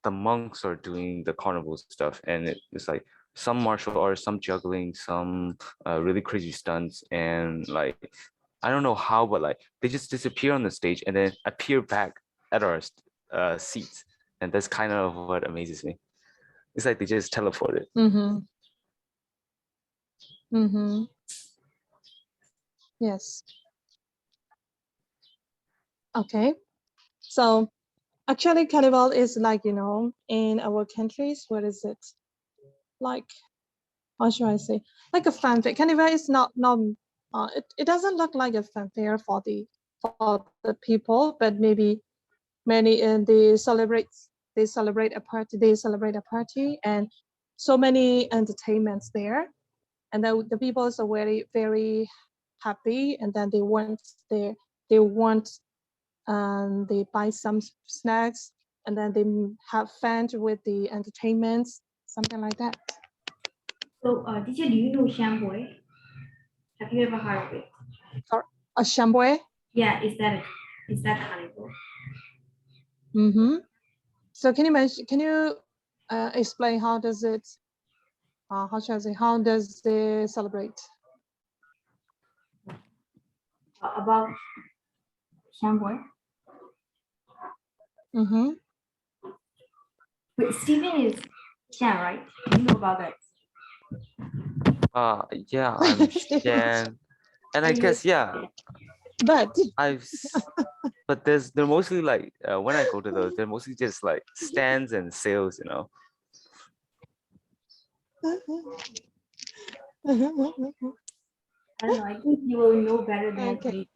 the monks are doing the carnival stuff, and it's like some martial arts, some juggling, some really crazy stunts, and like I don't know how, but like they just disappear on the stage and then appear back at our seats. And that's kind of what amazes me. It's like they just teleported. Yes. Okay. So actually, carnival is like, in our countries, what is it? Like, how should I say? Like a fanfare. Carnival is not it doesn't look like a fanfare for the people, but maybe many they celebrate a party and so many entertainments there, and the people are very very happy, and then they want they buy some snacks, and then they have fun with the entertainments, something like that. So, teacher, do you know Shamboi? Have you ever heard of it? Or a shambwe? Yeah, is that carnival? So can you explain how does it how should I say, how does they celebrate? About Shamboi? Wait, Stephen is Shan, right? You know about that? Yeah, I'm Shan, and I guess but but they're mostly like when I go to those, they're mostly just like stands and sales, I don't know. I think you will know better than Okay. me.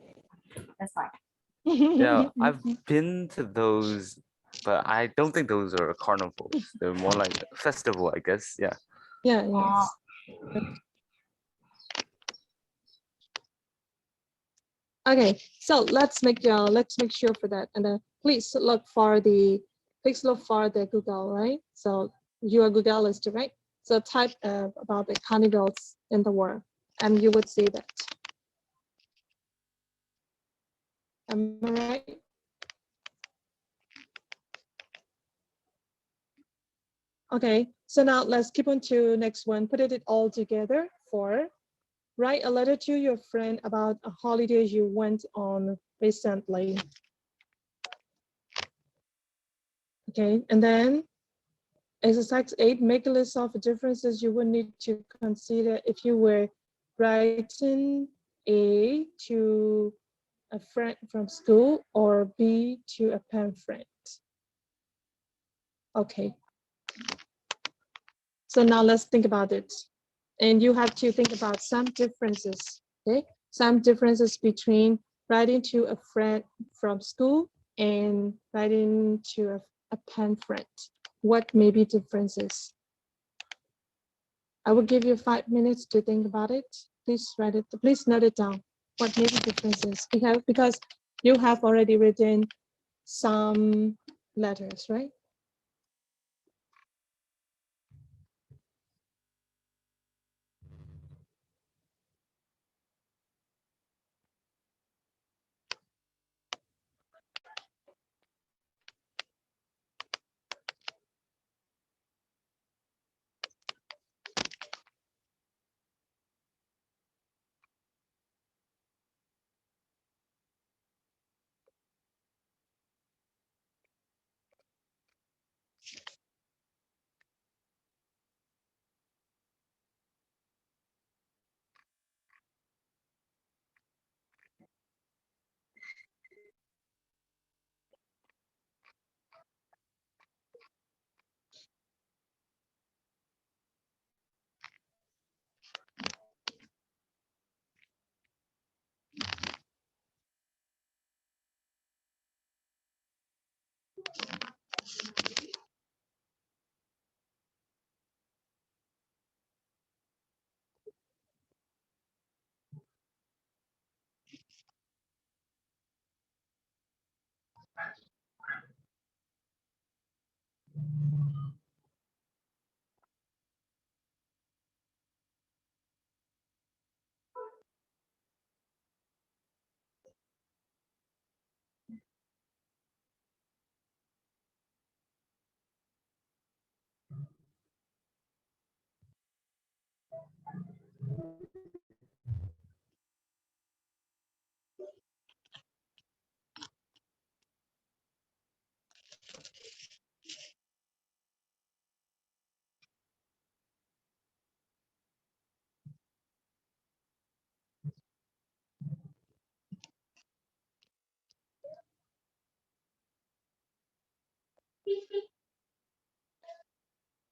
That's fine. Yeah, I've been to those, but I don't think those are carnivals. They're more like a festival, I guess. Yeah. Yeah. Yes. Okay, so let's make sure for that, and then please look for the Google, right? So you are Googleist, right? So type about the carnivals in the world, and you would see that. Am I right? Okay, so now let's keep on to next one. Put it all together. For write a letter to your friend about a holiday you went on recently. Okay, and then exercise 8, make a list of differences you would need to consider if you were writing A to a friend from school or B to a pen friend. Okay. So now let's think about it. And you have to think about some differences, okay? Some differences between writing to a friend from school and writing to a pen friend. What may be differences? I will give you 5 minutes to think about it. Please write it. Please note it down. What maybe differences? Because you have already written some letters, right?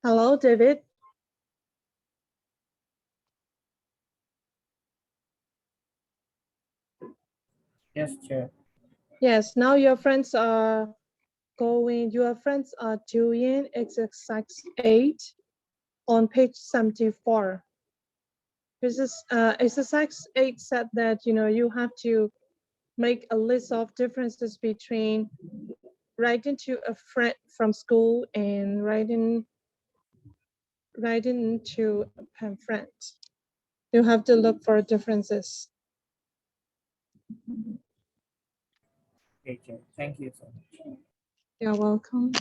Hello, David. Yes, Chair. Yes, now your friends are doing exercise 8 on page 74. This is exercise 8 said that you have to make a list of differences between writing to a friend from school and writing to a pen friend. You have to look for differences. Okay, Chair. Thank you so much. You're welcome.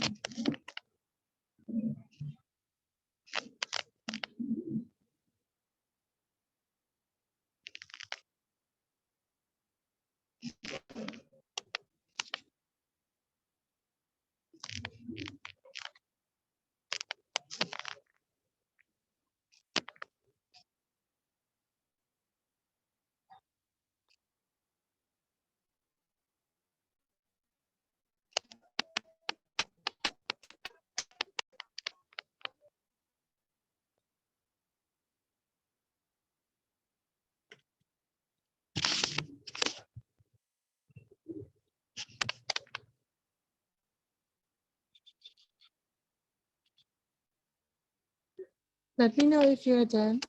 Let me know if you're done.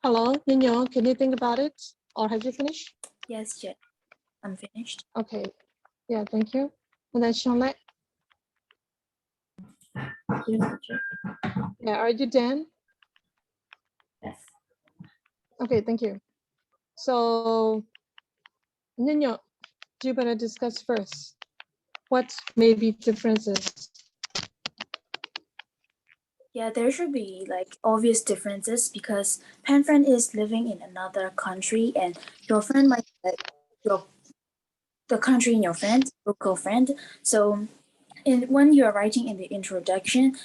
Hello, Nino, can you think about it? Or have you finished? Yes, Jen. I'm finished. Okay. Yeah, thank you. And then Charlotte. Yes, teacher. Yeah, are you done? Yes. Okay, thank you. So, Nino, you better discuss first. What may be differences? Yeah, there should be like obvious differences because pen friend is living in another country and your friend might be like your the country in your friend, local friend. So when you're writing in the introduction,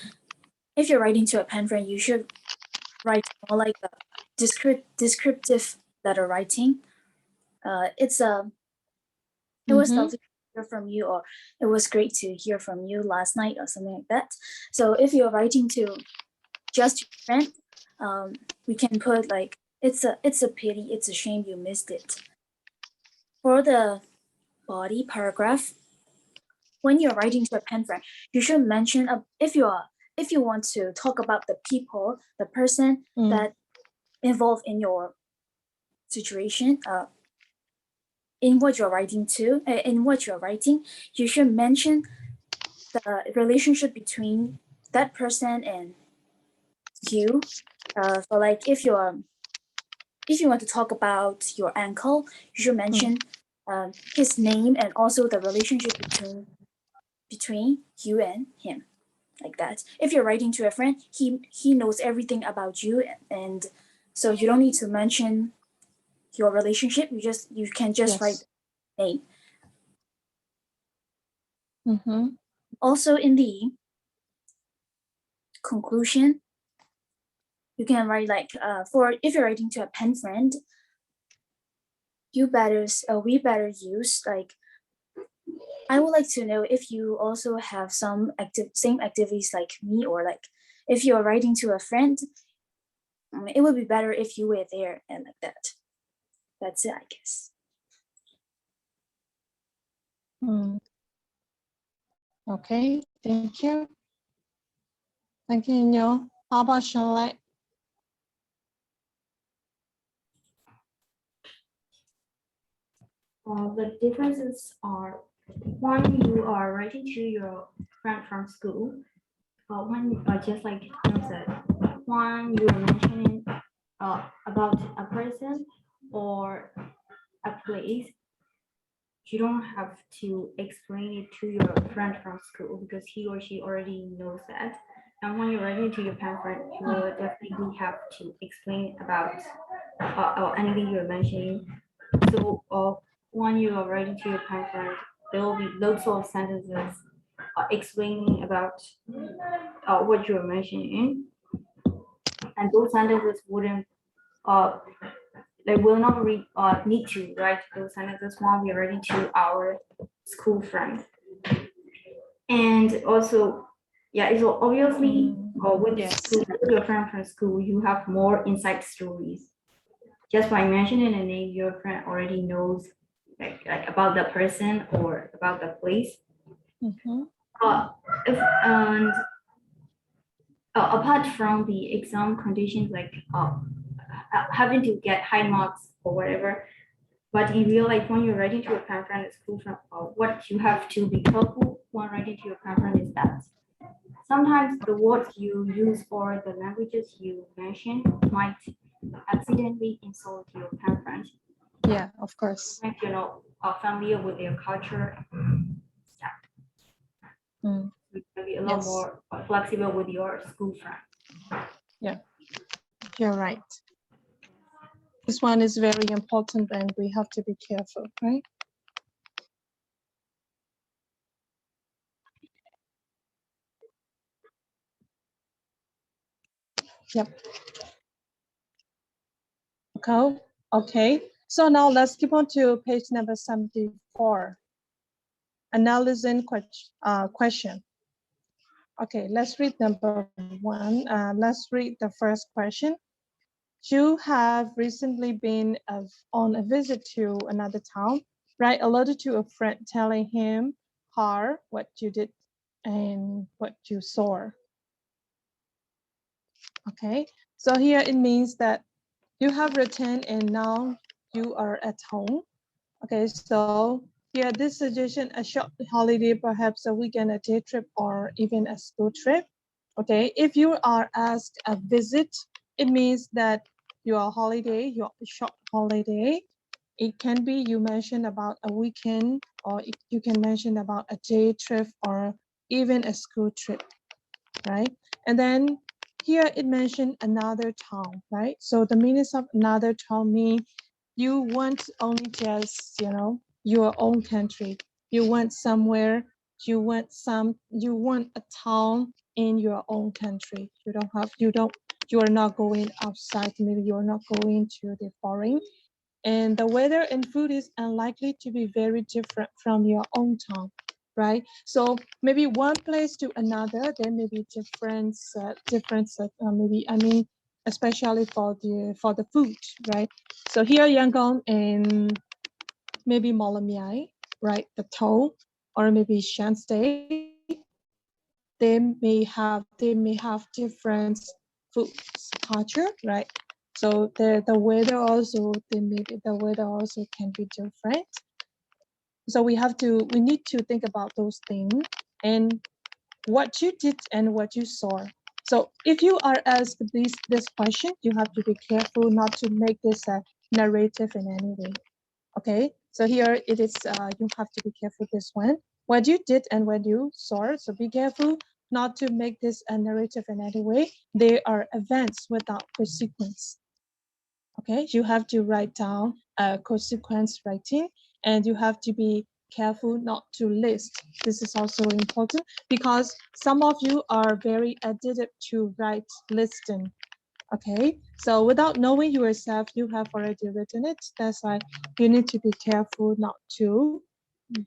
if you're writing to a pen friend, you should write more like a descriptive letter writing. It's a it was lovely to hear from you, or it was great to hear from you last night, or something like that. So if you're writing to just your friend, we can put like it's a pity, it's a shame you missed it. For the body paragraph, when you're writing to a pen friend, you should mention if you want to talk about the people, the person that involved in your situation, in what you're writing you should mention the relationship between that person and you. So like if you want to talk about your uncle, you should mention his name and also the relationship between you and him, like that. If you're writing to a friend, he knows everything about you, and so you don't need to mention your relationship. You can just write name. Also in the conclusion, you can write like for if you're writing to a pen friend, we better use like, I would like to know if you also have some same activities like me, or like if you're writing to a friend, it would be better if you were there and like that. That's it, I guess. Okay, thank you. Thank you, Nyo. How about Charlotte? The differences are, one, you are writing to your friend from school. One, just like Tom said, one, you are mentioning about a person or a place. You don't have to explain it to your friend from school because he or she already knows that. And when you're writing to your pen friend, you will definitely have to explain about anything you're mentioning. So when you are writing to your pen friend, there will be lots of sentences explaining about what you're mentioning, and those sentences wouldn't they will not need to write those sentences when we're writing to our school friend. And also, yeah, it's obviously with your friend from school, you have more inside stories. Just by mentioning a name, your friend already knows like about the person or about the place. And apart from the exam conditions, like having to get high marks or whatever, but in real life, when you're writing to a pen friend at school, what you have to be careful when writing to your pen friend is that sometimes the words you use or the languages you mention might accidentally insult your pen friend. Yeah, of course. If you're not familiar with their culture, you can be a lot more flexible with your school friend. Yeah, you're right. This one is very important and we have to be careful, right? Yep. Okay. So now let's keep on to page number 74. Analyzing question. Okay, let's read number 1. Let's read the first question. You have recently been on a visit to another town. Write a letter to a friend telling him her what you did and what you saw. Okay, so here it means that you have written and now you are at home. Okay, so yeah, this suggestion, a short holiday, perhaps a weekend, a day trip, or even a school trip. Okay, if you are asked a visit, it means that your holiday, your short holiday, it can be you mentioned about a weekend, or you can mention about a day trip, or even a school trip, right? And then here it mentioned another town, right? So the meanings of another town mean you want only just, your own country. You want somewhere, you want a town in your own country. You are not going outside, maybe you're not going to the foreign. And the weather and food is unlikely to be very different from your own town, right? So maybe one place to another, there may be maybe, I mean, especially for the food, right? So here Yangon and maybe Molamiai, right? The Toe, or maybe Shanstay, they may have different food culture, right? So the weather also, the weather also can be different. So we need to think about those things and what you did and what you saw. So if you are asked this question, you have to be careful not to make this a narrative in any way. Okay, so here it is, you have to be careful this one. What you did and what you saw, so be careful not to make this a narrative in any way. They are events without consequence. Okay, you have to write down a consequence writing, and you have to be careful not to list. This is also important because some of you are very addicted to write listing. Okay, so without knowing yourself, you have already written it. That's why you need to be careful not to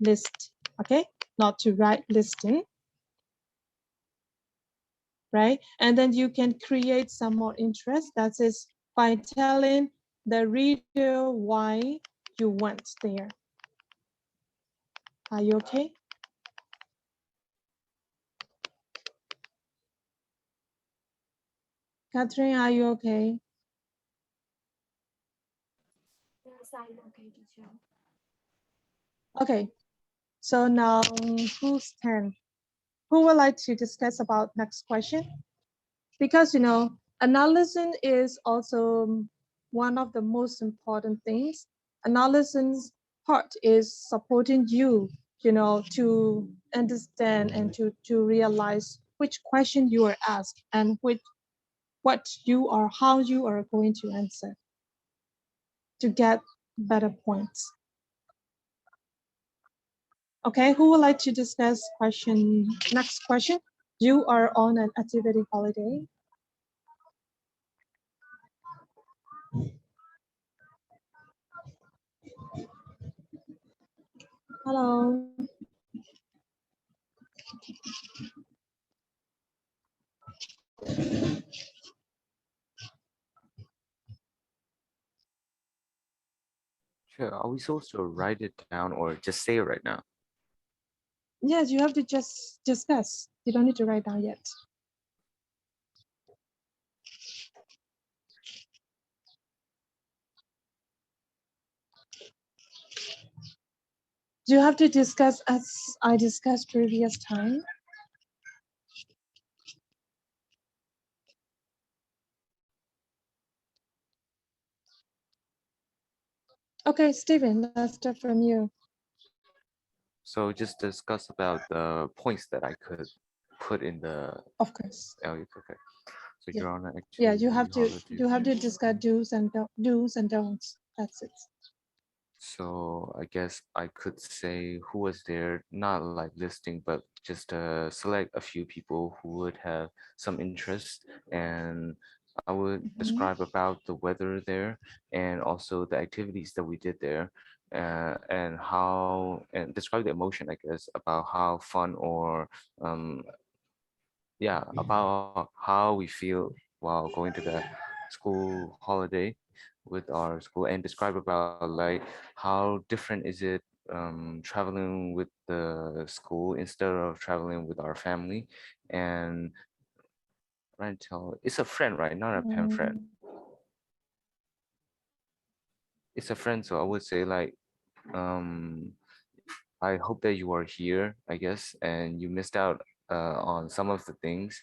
list. Okay, not to write listing, right? And then you can create some more interest. That is by telling the reader why you went there. Are you okay? Catherine, are you okay? Yes, I'm okay, teacher. Okay, so now who's 10? Who would like to discuss about next question? Because analysis is also one of the most important things. Analysis part is supporting you, to understand and to realize which question you are asked and how you are going to answer to get better points. Okay, who would like to discuss next question? You are on an activity holiday. Hello. Sure. Are we supposed to write it down or just say it right now? Yes, you have to just discuss. You don't need to write down yet. You have to discuss as I discussed previous time. Okay, Stephen, let's start from you. So just discuss about the points that I could put in the. Of course. Oh, okay. So Yeah. you're on an Yeah, activity you have to holiday. discuss do's and don'ts. That's it. So I guess I could say who was there, not like listing, but just select a few people who would have some interest, and I would describe about the weather there and also the activities that we did there, and describe the emotion, I guess, about how fun or yeah, about how we feel while going to the school holiday with our school, and describe about like how different is it traveling with the school instead of traveling with our family. And trying to tell it's a friend, right? Not a pen friend. it's a friend, so I would say like, I hope that you are here, I guess, and you missed out on some of the things,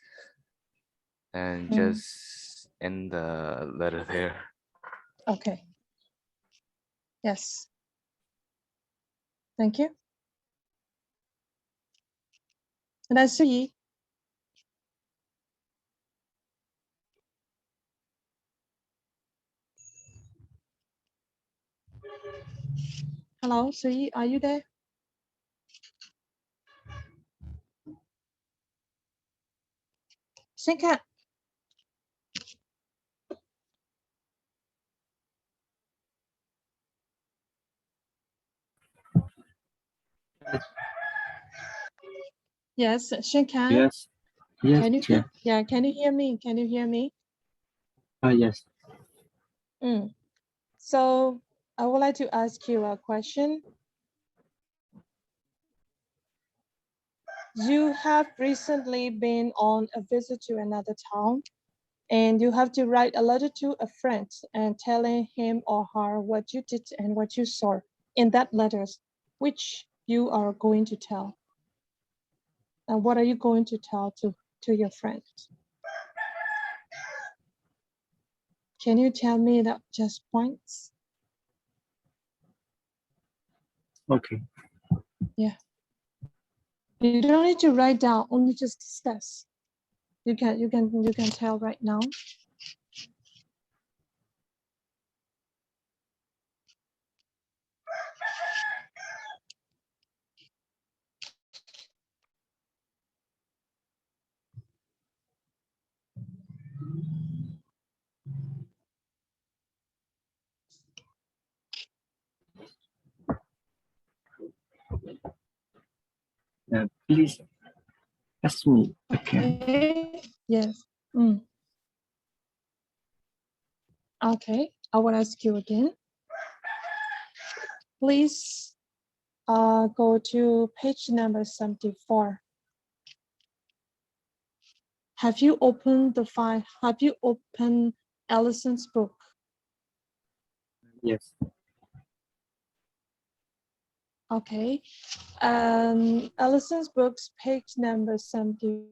and just end the letter there. Okay. Yes. Thank you. And I see. Hello, Sui, are you there? Xin Cat. Yes, Xin Cat. Yes. Yes, Can you teacher. yeah, can you hear me? Can you hear me? Yes. So I would like to ask you a question. You have recently been on a visit to another town, and you have to write a letter to a friend and telling him or her what you did and what you saw in that letters, which you are going to tell. And what are you going to tell to your friend? Can you tell me that just points? Okay. Yeah. You don't need to write down, only just discuss. You can tell right now. Please ask me again. Okay. Yes. Okay. I will ask you again. Please go to page number 74. Have you opened the file? Have you opened Allison's book? Yes. Okay. Allison's book's page number 70.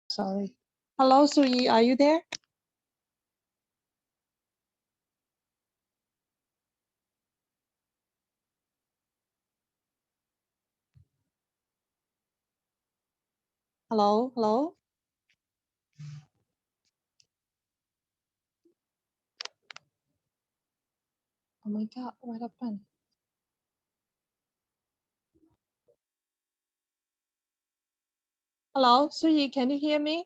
Sorry. Hello, Suyi, are you there? Hello, hello. Oh my God, what happened? Hello, Suyi, can you hear me?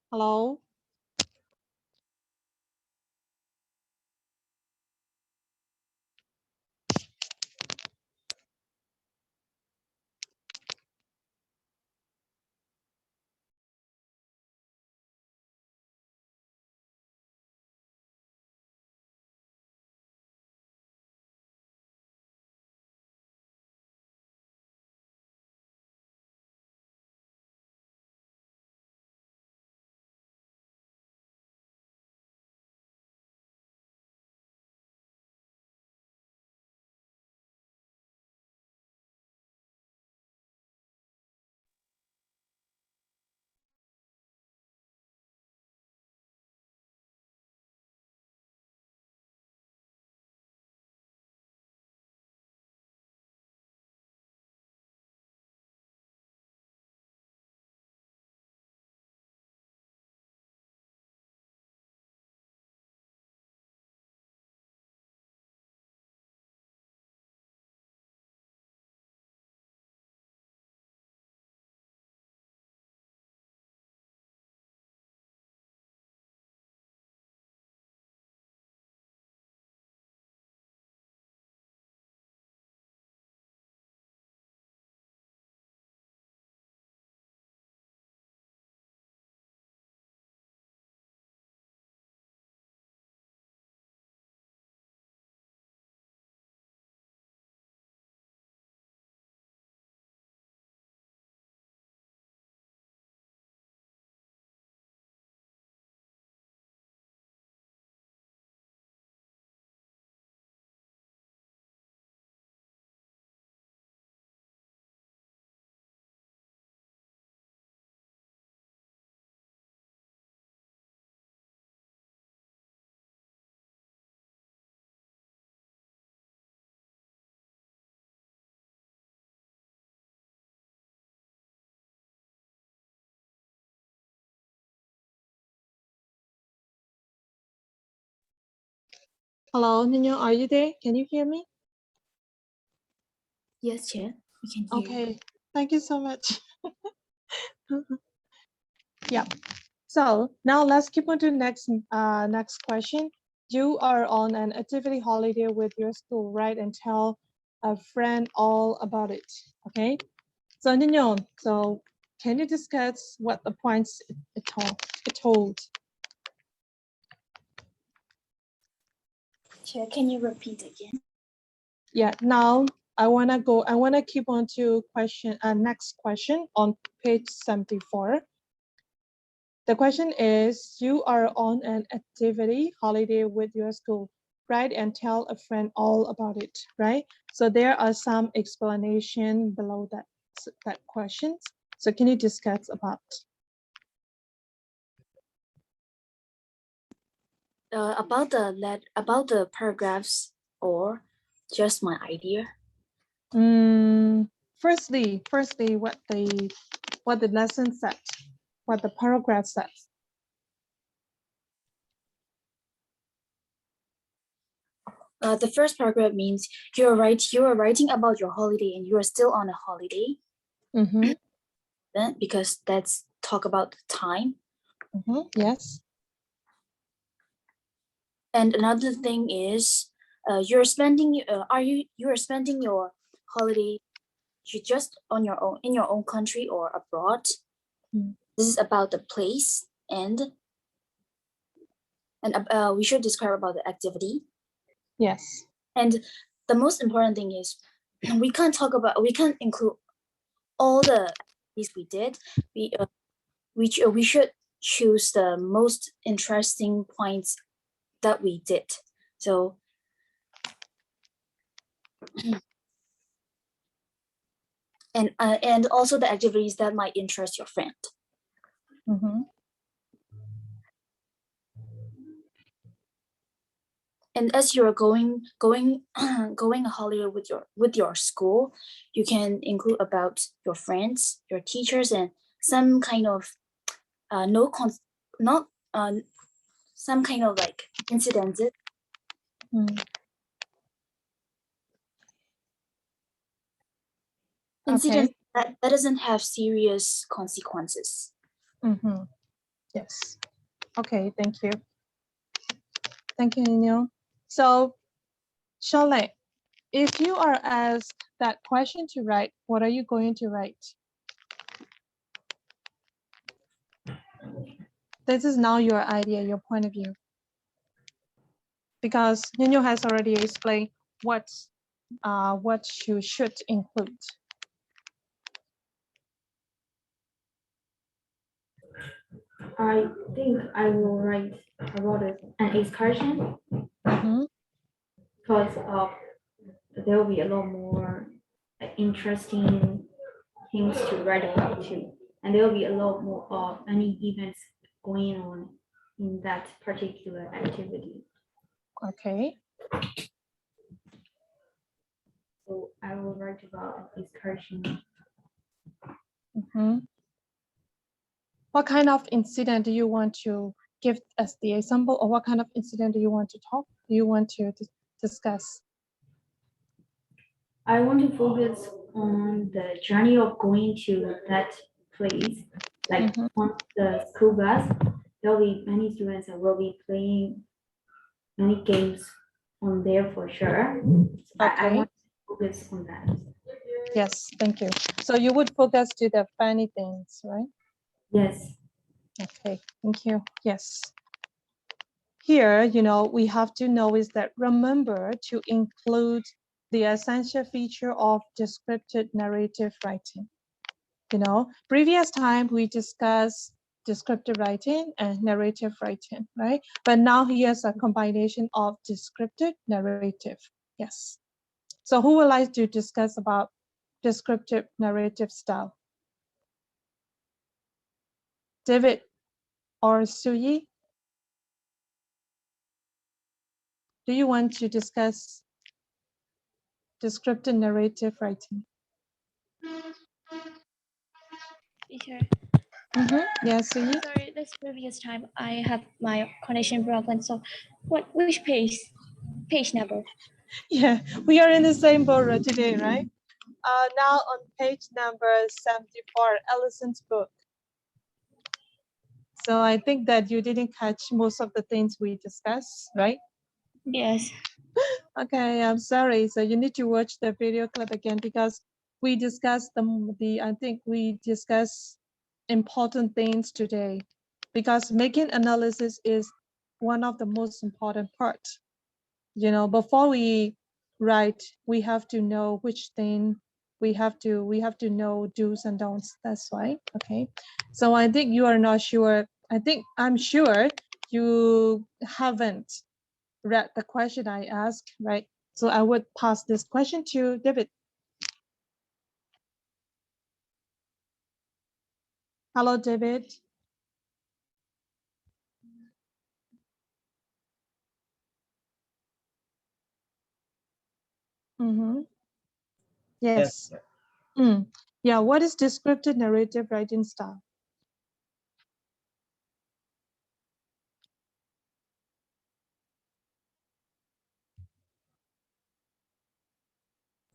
Hello. Hello, Nino, are you there? Can you hear me? Yes, Chair, we can hear you. Okay, thank you so much. Yeah. So now let's keep on to next question. You are on an activity holiday with your school, right? And tell a friend all about it. Okay. So Nino, so can you discuss what the points it told? Chair, can you repeat again? Yeah. Now I wanna keep on to next question on page 74. The question is, you are on an activity holiday with your school, right? And tell a friend all about it, right? So there are some explanation below that questions. So can you discuss about? About the paragraphs or just my idea? Firstly, what the lesson said, what the paragraph says. The first paragraph means you are writing about your holiday and you are still on a holiday. Mm-hmm. Because that's talk about the time. Mm-hmm. Yes. And another thing is, you are spending your holiday you just on your own in your own country or abroad. This is about the place and we should describe about the activity. Yes. And the most important thing is we can't include all the things we did. We should choose the most interesting points that we did. So and also the activities that might interest your friend. Mm-hmm. And as you're going going a holiday with your school, you can include about your friends, your teachers, and some kind of not some kind of like incidents. Incidents that doesn't have serious consequences. Mm-hmm. Yes. Okay, thank you. Thank you, Nino. So, Charlotte, if you are asked that question to write, what are you going to write? This is now your idea, your point of view. Because Nino has already explained what you should include. I think I will write about an excursion because there will be a lot more interesting things to write about too, and there will be a lot more of any events going on in that particular activity. Okay. So I will write about an excursion. What kind of incident do you want to give as the example, or what kind of incident do you want to discuss? I want to focus on the journey of going to that place. Like on the school bus, there will be many students that will be playing many games on there for sure. I want to focus on that. Yes, thank you. So you would focus to the funny things, right? Yes. Okay, thank you. Yes. Here, we have to know is that remember to include the essential feature of descriptive narrative writing. Previous time we discussed descriptive writing and narrative writing, right? But now here's a combination of descriptive narrative. Yes. So who would like to discuss about descriptive narrative style? David or Suyi? Do you want to discuss descriptive narrative writing? Teacher. Yes, Suyi? Sorry, this previous time I have my connection broken. So, which page number? Yeah, we are in the same boat today, right? Now on page number 74, Allison's book. So I think that you didn't catch most of the things we discussed, right? Yes. Okay, I'm sorry. So you need to watch the video clip again because we discussed I think we discussed important things today because making analysis is one of the most important parts. Before we write, we have to know which thing we have to know do's and don'ts. That's why. Okay. So I think you are not sure. I'm sure you haven't read the question I asked, right? So I would pass this question to David. Hello, David. Yes. Yeah, what is descriptive narrative writing style?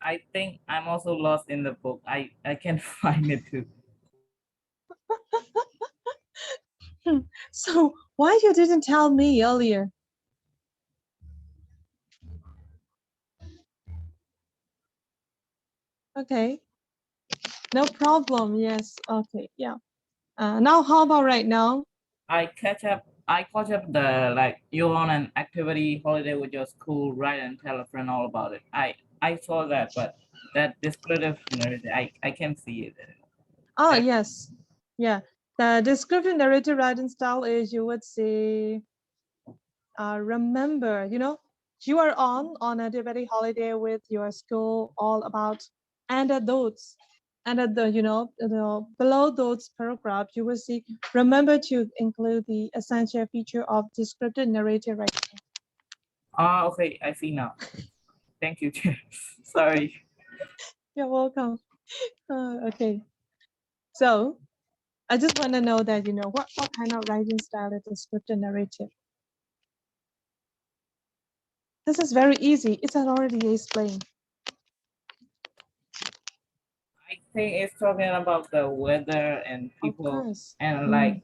I think I'm also lost in the book. I can't find it too. So why you didn't tell me earlier? Okay. No problem. Yes. Okay. Yeah. Now, how about right now? I catch up the like you're on an activity holiday with your school, write and tell a friend all about it. I saw that, but that descriptive narrative, I can see it. Oh, yes. Yeah. The descriptive narrative writing style is you would say, remember, you are on a activity holiday with your school all about anecdotes. And at the, below those paragraphs, you will see, remember to include the essential feature of descriptive narrative writing. Okay, I see now. Thank you. Sorry. You're welcome. Okay. So I just want to know that, what kind of writing style is descriptive narrative? This is very easy. It's already explained. I think it's talking about the weather and Of people course. and like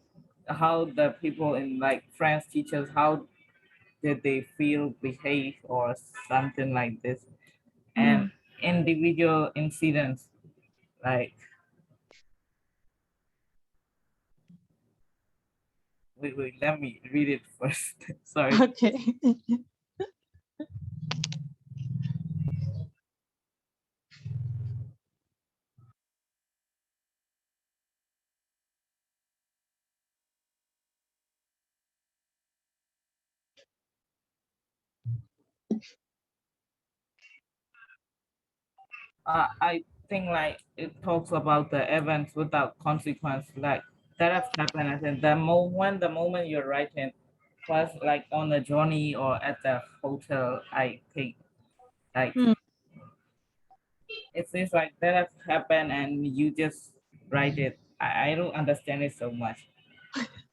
how the people in like French teachers, how did they feel, behave, or something like this, and individual incidents like wait, let me read it first. Sorry. Okay. I think like it talks about the events without consequence, like that has happened. I think the moment you're writing was like on the journey or at the hotel. I think like it seems like that has happened and you just write it. I don't understand it so much.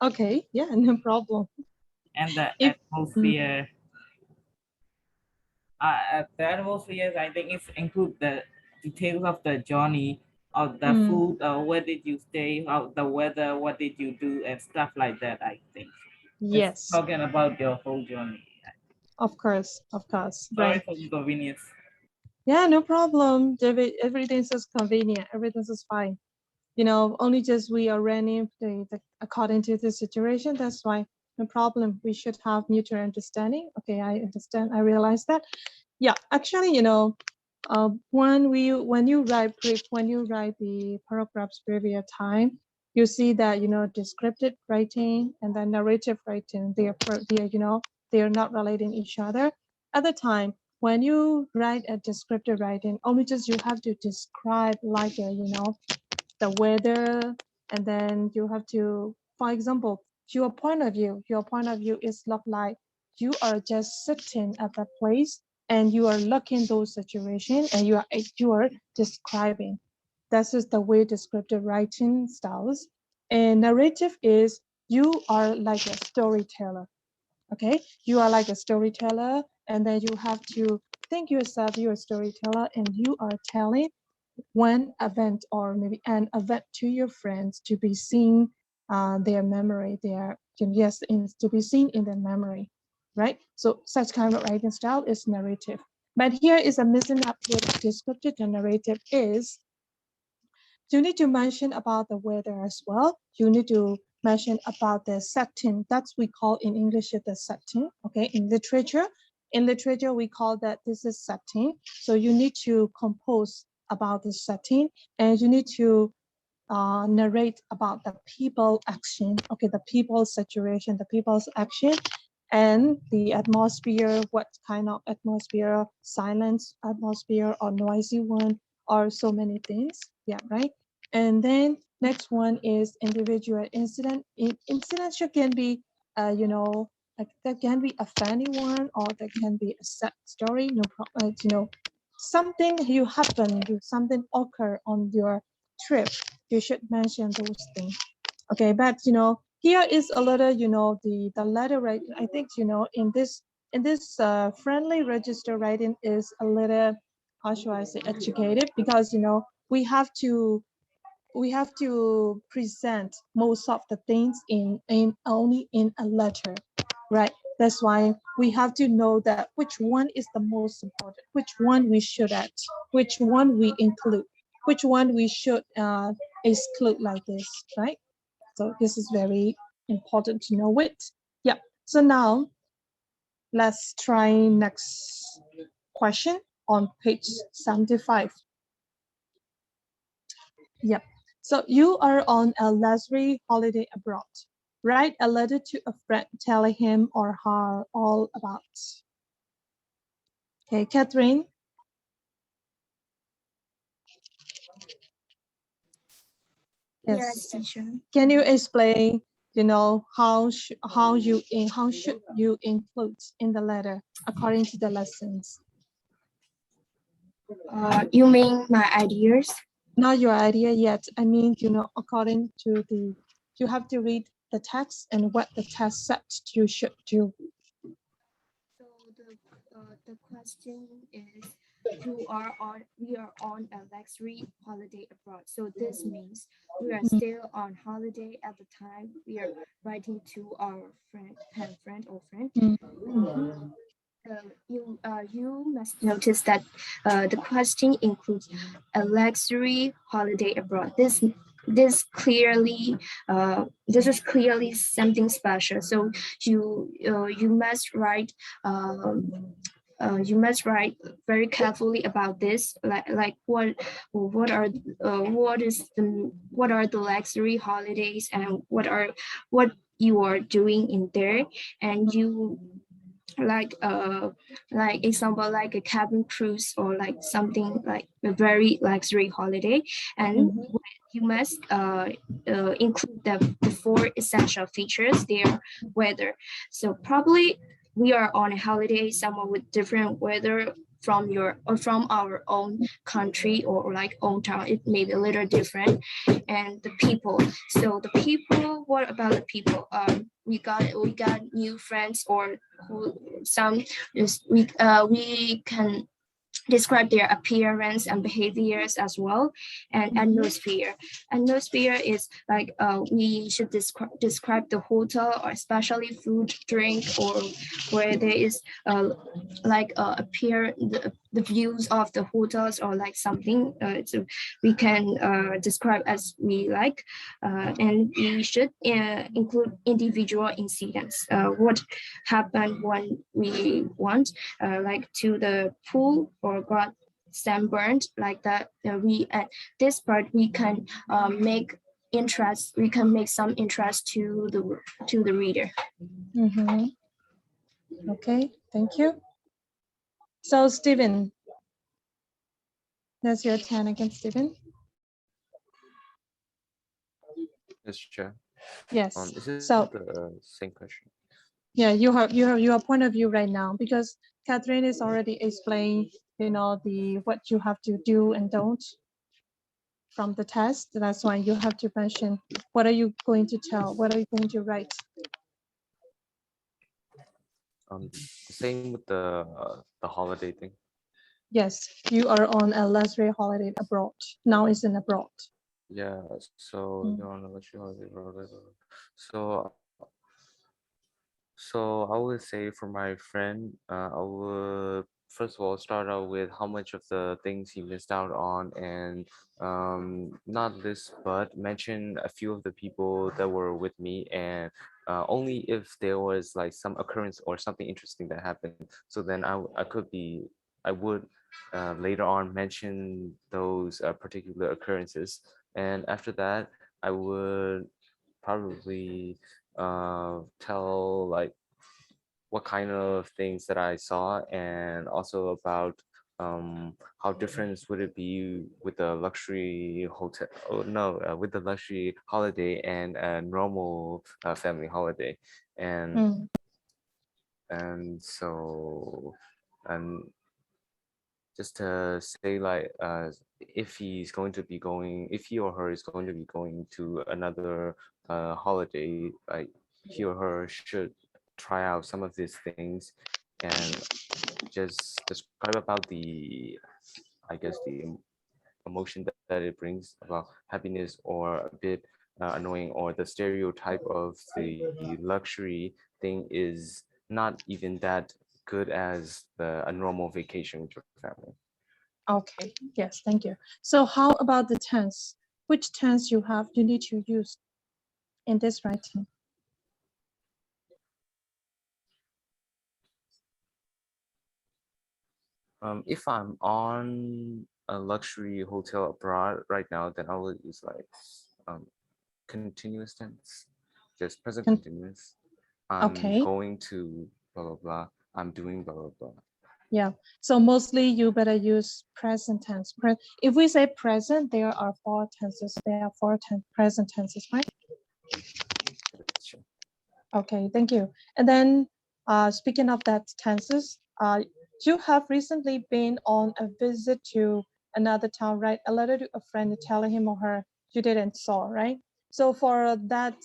Okay. Yeah, no problem. And the If atmosphere, I think it's include the details of the journey, of the food, where did you stay, how the weather, what did you do, and stuff like that. I think it's yes, talking about your whole journey. of course, Sorry right. for inconvenience. Yeah, no problem, David. Everything's just convenient. Everything's just fine. Only just we are running according to the situation. That's why no problem. We should have mutual understanding. Okay, I understand. I realize that. Yeah, actually, when you write the paragraphs previous time, you see that descriptive writing and then narrative writing, they are not relating each other. At the time when you write a descriptive writing, only just you have to describe like the weather, and then you have to, for example, your point of view is look like you are just sitting at that place and you are looking those situations and you are describing. This is the way descriptive writing styles. And narrative is you are like a storyteller. Okay, you are like a storyteller, and then you have to think yourself you're a storyteller and you are telling one event or maybe an event to your friends to be seen their memory, to be seen in their memory, right? So such kind of writing style is narrative. But here is a missing up with descriptive and narrative is you need to mention about the weather as well. You need to mention about the setting. That's we call in English the setting. Okay, in literature we call that this is setting. So you need to compose about the setting, and you need to narrate about the people action. Okay, the people's situation, the people's action, and the atmosphere. What kind of atmosphere? Silence atmosphere or noisy one, or so many things. Yeah, right. And then next one is individual incident. Incidents can be, like that can be a funny one or that can be a sad story. No problem. Something you happen, something occur on your trip. You should mention those things. Okay, but here is a little, the letter writing. I think in this friendly register writing is a little, how should I say, educated, because we have to present most of the things in only in a letter, right? That's why we have to know that which one is the most important, which one we should add, which one we include, which one we should exclude, like this, right? So this is very important to know it. Yeah. So now let's try next question on page 75. Yep. So you are on a luxury holiday abroad. Write a letter to a friend telling him or her all about. Okay, Catherine. Yes, teacher. Can you explain, how should you include in the letter according to the lessons? You mean my ideas? Not your idea yet. I mean, according to you have to read the text and what the text said you should do. So the question is, we are on a luxury holiday abroad. So this means we are still on holiday at the time we are writing to our friend or friend. You must notice that the question includes a luxury holiday abroad. This is clearly something special. So you must write very carefully about this, like what are the luxury holidays and what you are doing in there, and you like example like a cabin cruise or like something like a very luxury holiday, and you must include the four essential features, their weather. So probably we are on a holiday somewhere with different weather from our own country or like own town. It may be a little different. And the people. So the people, what about the people? We got new friends, or we can describe their appearance and behaviors as well. And atmosphere is like we should describe the hotel, or especially food, drink, or where there is the views of the hotels, or like something so we can describe as we like. And we should include individual incidents, what happened when we went like to the pool or got sunburned, like that. We at this part we can make interest. We can make some interest to the reader. Okay, thank you. So Stephen, that's your turn again, Stephen. Yes, Chair. Yes. Is it So the same question? yeah, you have your point of view right now, because Catherine is already explained, what you have to do and don't from the test. That's why you have to mention what are you going to tell, what are you going to write. The same with the holiday thing. Yes, you are on a luxury holiday abroad. Now it's in abroad. Yeah, so you're on a luxury holiday. So So I would say for my friend, I would first of all start out with how much of the things he missed out on, and not list but mention a few of the people that were with me, and only if there was like some occurrence or something interesting that happened. So then I would later on mention those particular occurrences, and after that I would probably tell like what kind of things that I saw, and also about how different would it be with a luxury hotel, oh no, with the luxury holiday and a normal family holiday. And so and just to say like if he or her is going to be going to another holiday, like he or her should try out some of these things, and just describe about the, I guess, the emotion that it brings about happiness, or a bit annoying, or the stereotype of the luxury thing is not even that good as a normal vacation with your family. Okay, yes, thank you. So how about the tense? Which tense you need to use in this writing? If I'm on a luxury hotel abroad right now, then I will use like continuous tense, just present continuous. I'm Okay. going to blah blah blah. I'm doing blah blah blah. Yeah. So mostly you better use present tense. If we say present, there are 4 tenses. There are 4 present tenses, right? Sure. Okay, thank you. And then speaking of that tenses, you have recently been on a visit to another town, right? A letter to a friend telling him or her you didn't saw, right? So for that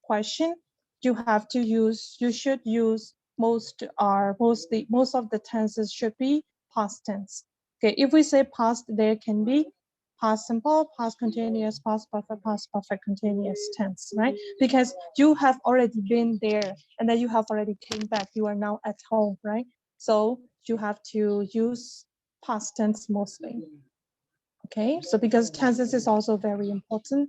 question, you have to use, you should use most of the tenses should be past tense. Okay, if we say past, there can be past simple, past continuous, past perfect continuous tense, right? Because you have already been there and then you have already came back. You are now at home, right? So you have to use past tense mostly. Okay, so because tenses is also very important.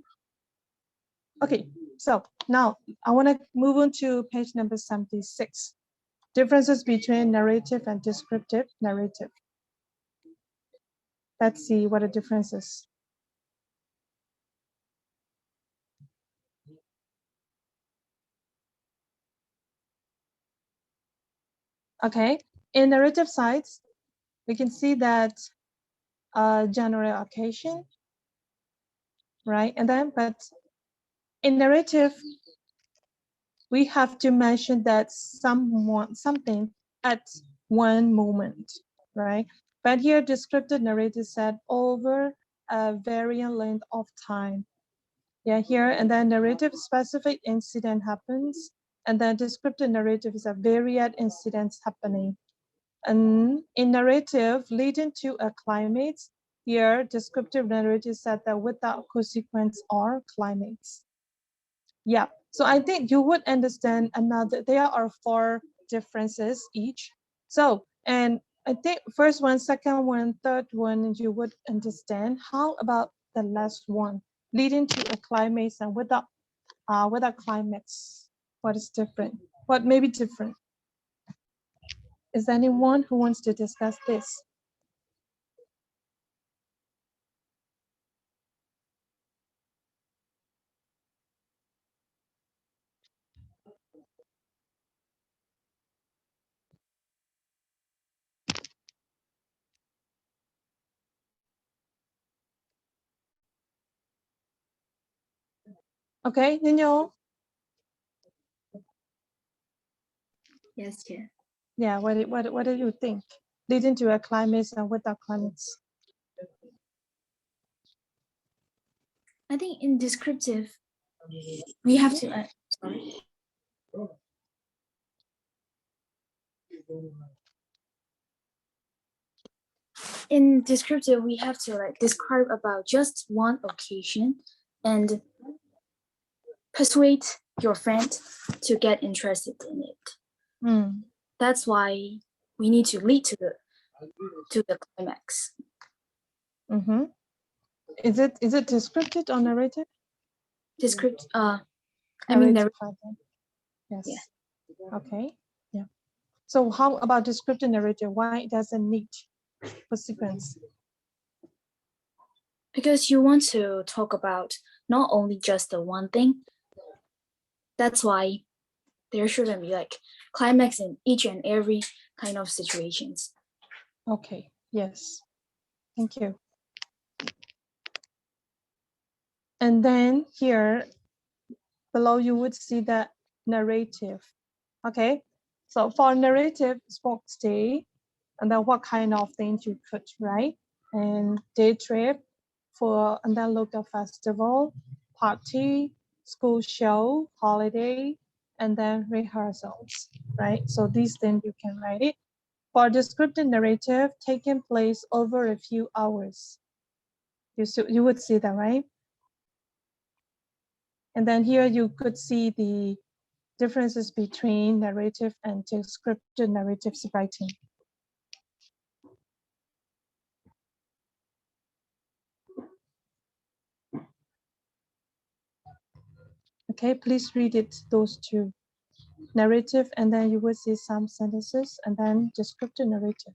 Okay, so now I want to move on to page number 76. Differences between narrative and descriptive narrative. Let's see what the difference is. Okay, in narrative sides, we can see that general occasion, right? And then, but in narrative, we have to mention that something at one moment, right? But here, descriptive narrative said over a varying length of time. Yeah, here, and then narrative specific incident happens, and then descriptive narrative is a varied incidents happening. And in narrative leading to a climax, here descriptive narrative said that without consequence or climax. Yeah, so I think you would understand there are 4 differences each. So, and I think first one, second one, third one, you would understand. How about the last one, leading to a climax and without climax? What is different? What may be different? Is there anyone who wants to discuss this? Okay, Ninyo? Yes, yeah. Yeah, what do you think? Leading to a climax and without climax? I think in descriptive, we have to. Sorry. In descriptive, we have to like describe about just one occasion and persuade your friend to get interested in it. Hmm. That's why we need to lead to the climax. Mm-hmm. Is it descriptive or narrative? Descript. I mean, Narrative pattern. Yes. Yeah. Okay. Yeah. So how about descriptive narrative? Why it doesn't need for sequence? Because you want to talk about not only just the one thing. That's why there shouldn't be like climax in each and every kind of situations. Okay. Yes. Thank you. And then here below you would see the narrative. Okay. So for narrative, sports day, and then what kind of things you could write, and day trip and then local festival, party, school show, holiday, and then rehearsals, right? So these things you can write it. For descriptive narrative, taking place over a few hours. You would see that, right? And then here you could see the differences between narrative and descriptive narratives writing. Okay, please read it, those two. Narrative, and then you will see some sentences, and then descriptive narrative.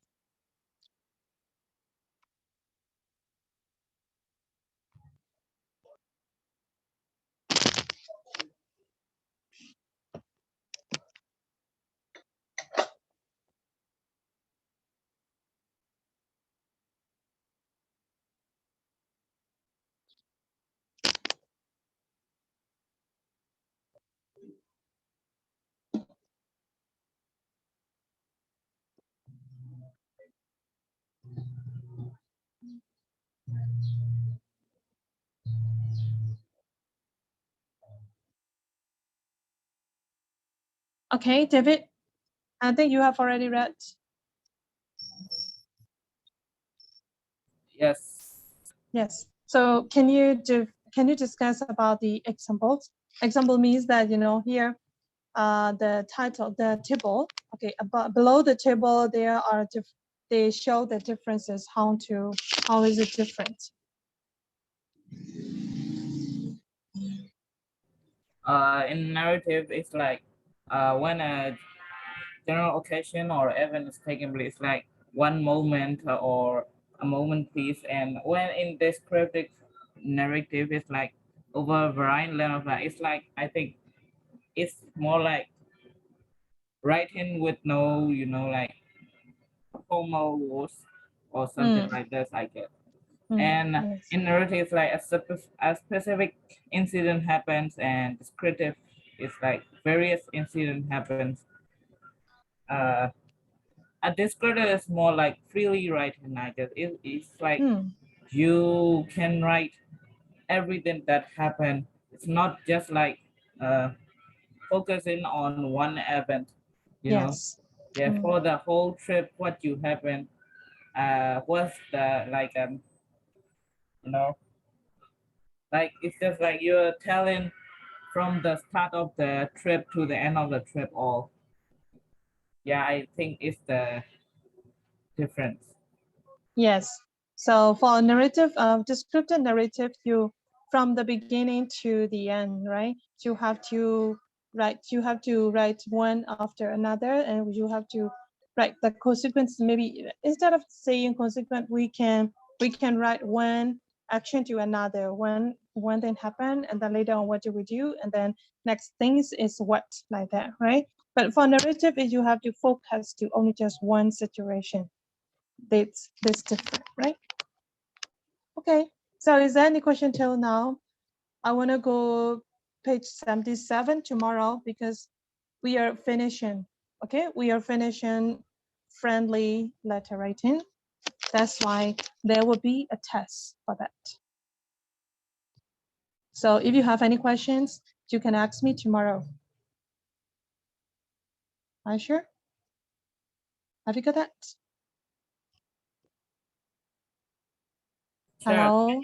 Okay, David, I think you have already read. Yes. Yes. So can you discuss about the examples? Example means that, here, the title, the table. Okay, above, below the table, there are they show the differences. How is it different? In narrative, it's like when a general occasion or event is taking place, like one moment or a moment piece, and when in descriptive narrative, it's like over a variety of like, it's like, I think it's more like writing with no, like formal words or something like this, I guess. And Yes. in narrative, like a specific incident happens, and descriptive is like various incident happens. Uh, a descriptive is more like freely writing, I guess. It's like you can write everything that happened. It's not just like focusing on one event, Yes. Yeah, for the whole trip, what you happened, what's the like you know, like it's just like you're telling from the start of the trip to the end of the trip all. Yeah, I think it's the difference. Yes. So for narrative, descriptive narrative, you from the beginning to the end, right? You have to write one after another, and you have to write the consequence. Maybe instead of saying consequent, we can write one action to another. One thing happened, and then later on, what do we do? And then next things is what, like that, right? But for narrative, is you have to focus to only just one situation. That's different, right? Okay, so is there any question till now? I want to go page 77 tomorrow because we are finishing. Okay, we are finishing friendly letter writing. That's why there will be a test for that. So if you have any questions, you can ask me tomorrow. Are you sure? Have you got that? Hello?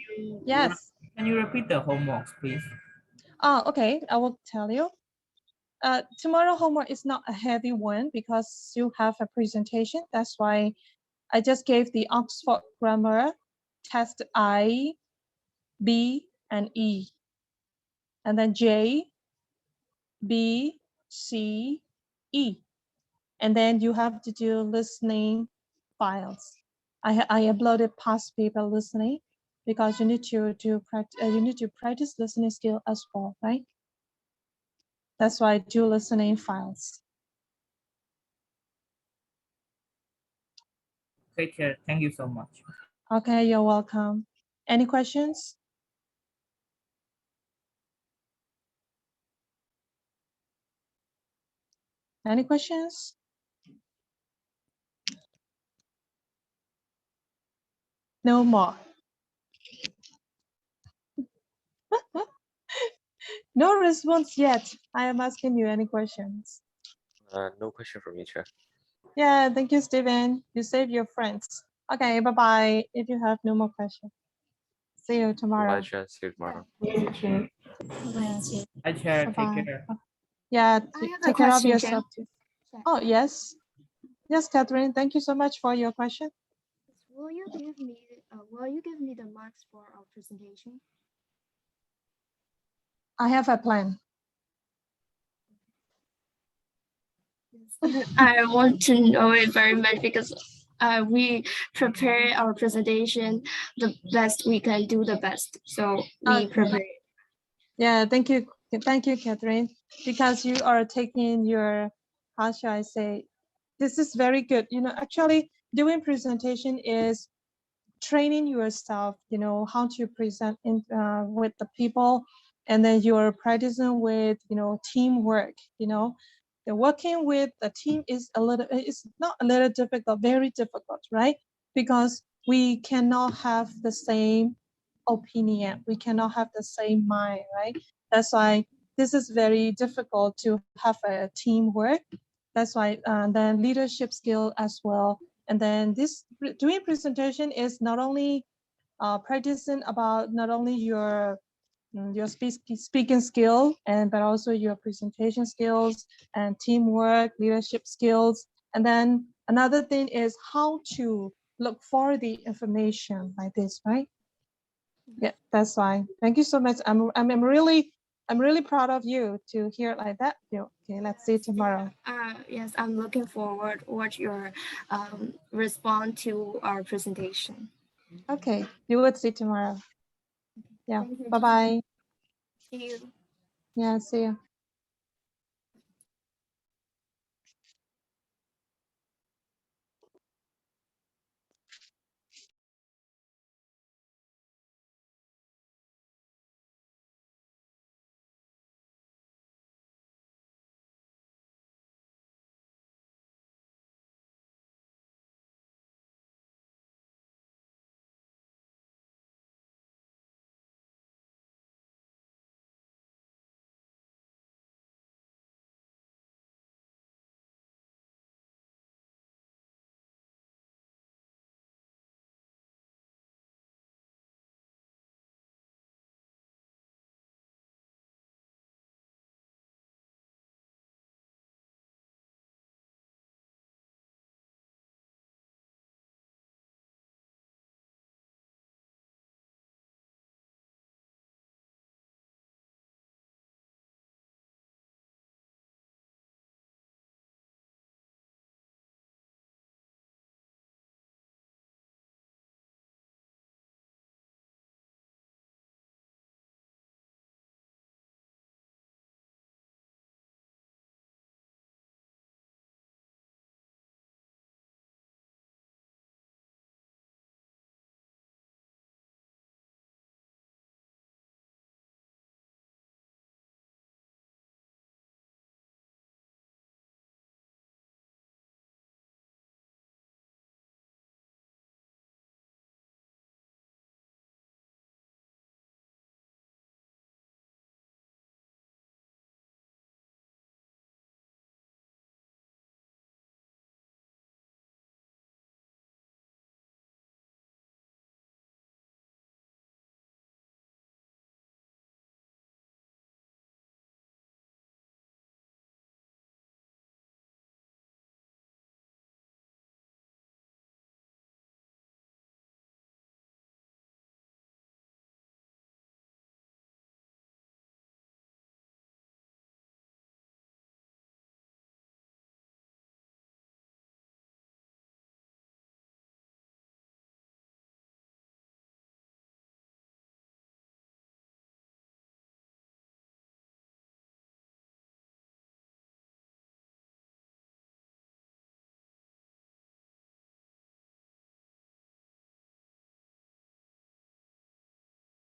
Yes. Can you repeat the homeworks, please? Oh, okay. I will tell you. Tomorrow homework is not a heavy one because you have a presentation. That's why I just gave the Oxford Grammar test I, B, and E. And then J, B, C, E. And then you have to do listening files. I uploaded past paper listening because you need to practice listening skill as well, right? That's why I do listening files. Take care. Thank you so much. Okay, you're welcome. Any questions? Any questions? No more. No response yet. I am asking you any questions. No question from you, Chair. Yeah, thank you, Stephen. You save your friends. Okay, bye-bye. If you have no more questions. See you tomorrow. Bye, Chair. See you tomorrow. Teacher. Yes. Hi, Chair. Take Bye-bye. care. Yeah, I have a take care of question, yourself too. Oh, yes. Yes, Catherine, thank you so much for your question. Will you give me the marks for our presentation? I have a plan. I want to know it very much because we prepare our presentation the best we can do the best. So we prepare. Yeah, thank you, Catherine, because you are taking your, how should I say, this is very good. Actually, doing presentation is training yourself, how to present with the people, and then you're practicing with, teamwork, the working with the team is it's not a little difficult, very difficult, right? Because we cannot have the same opinion, we cannot have the same mind, right? That's why this is very difficult to have a teamwork. That's why then leadership skill as well. And then this doing presentation is not only practicing about not only your speaking skill but also your presentation skills and teamwork, leadership skills. And then another thing is how to look for the information like this, right? Yeah, that's why. Thank you so much. I'm really proud of you to hear it like that. Okay, let's see tomorrow. Yes, I'm looking forward what your response to our presentation. Okay, you would see tomorrow. Yeah, Thank you. bye-bye. See you. Yeah, see you.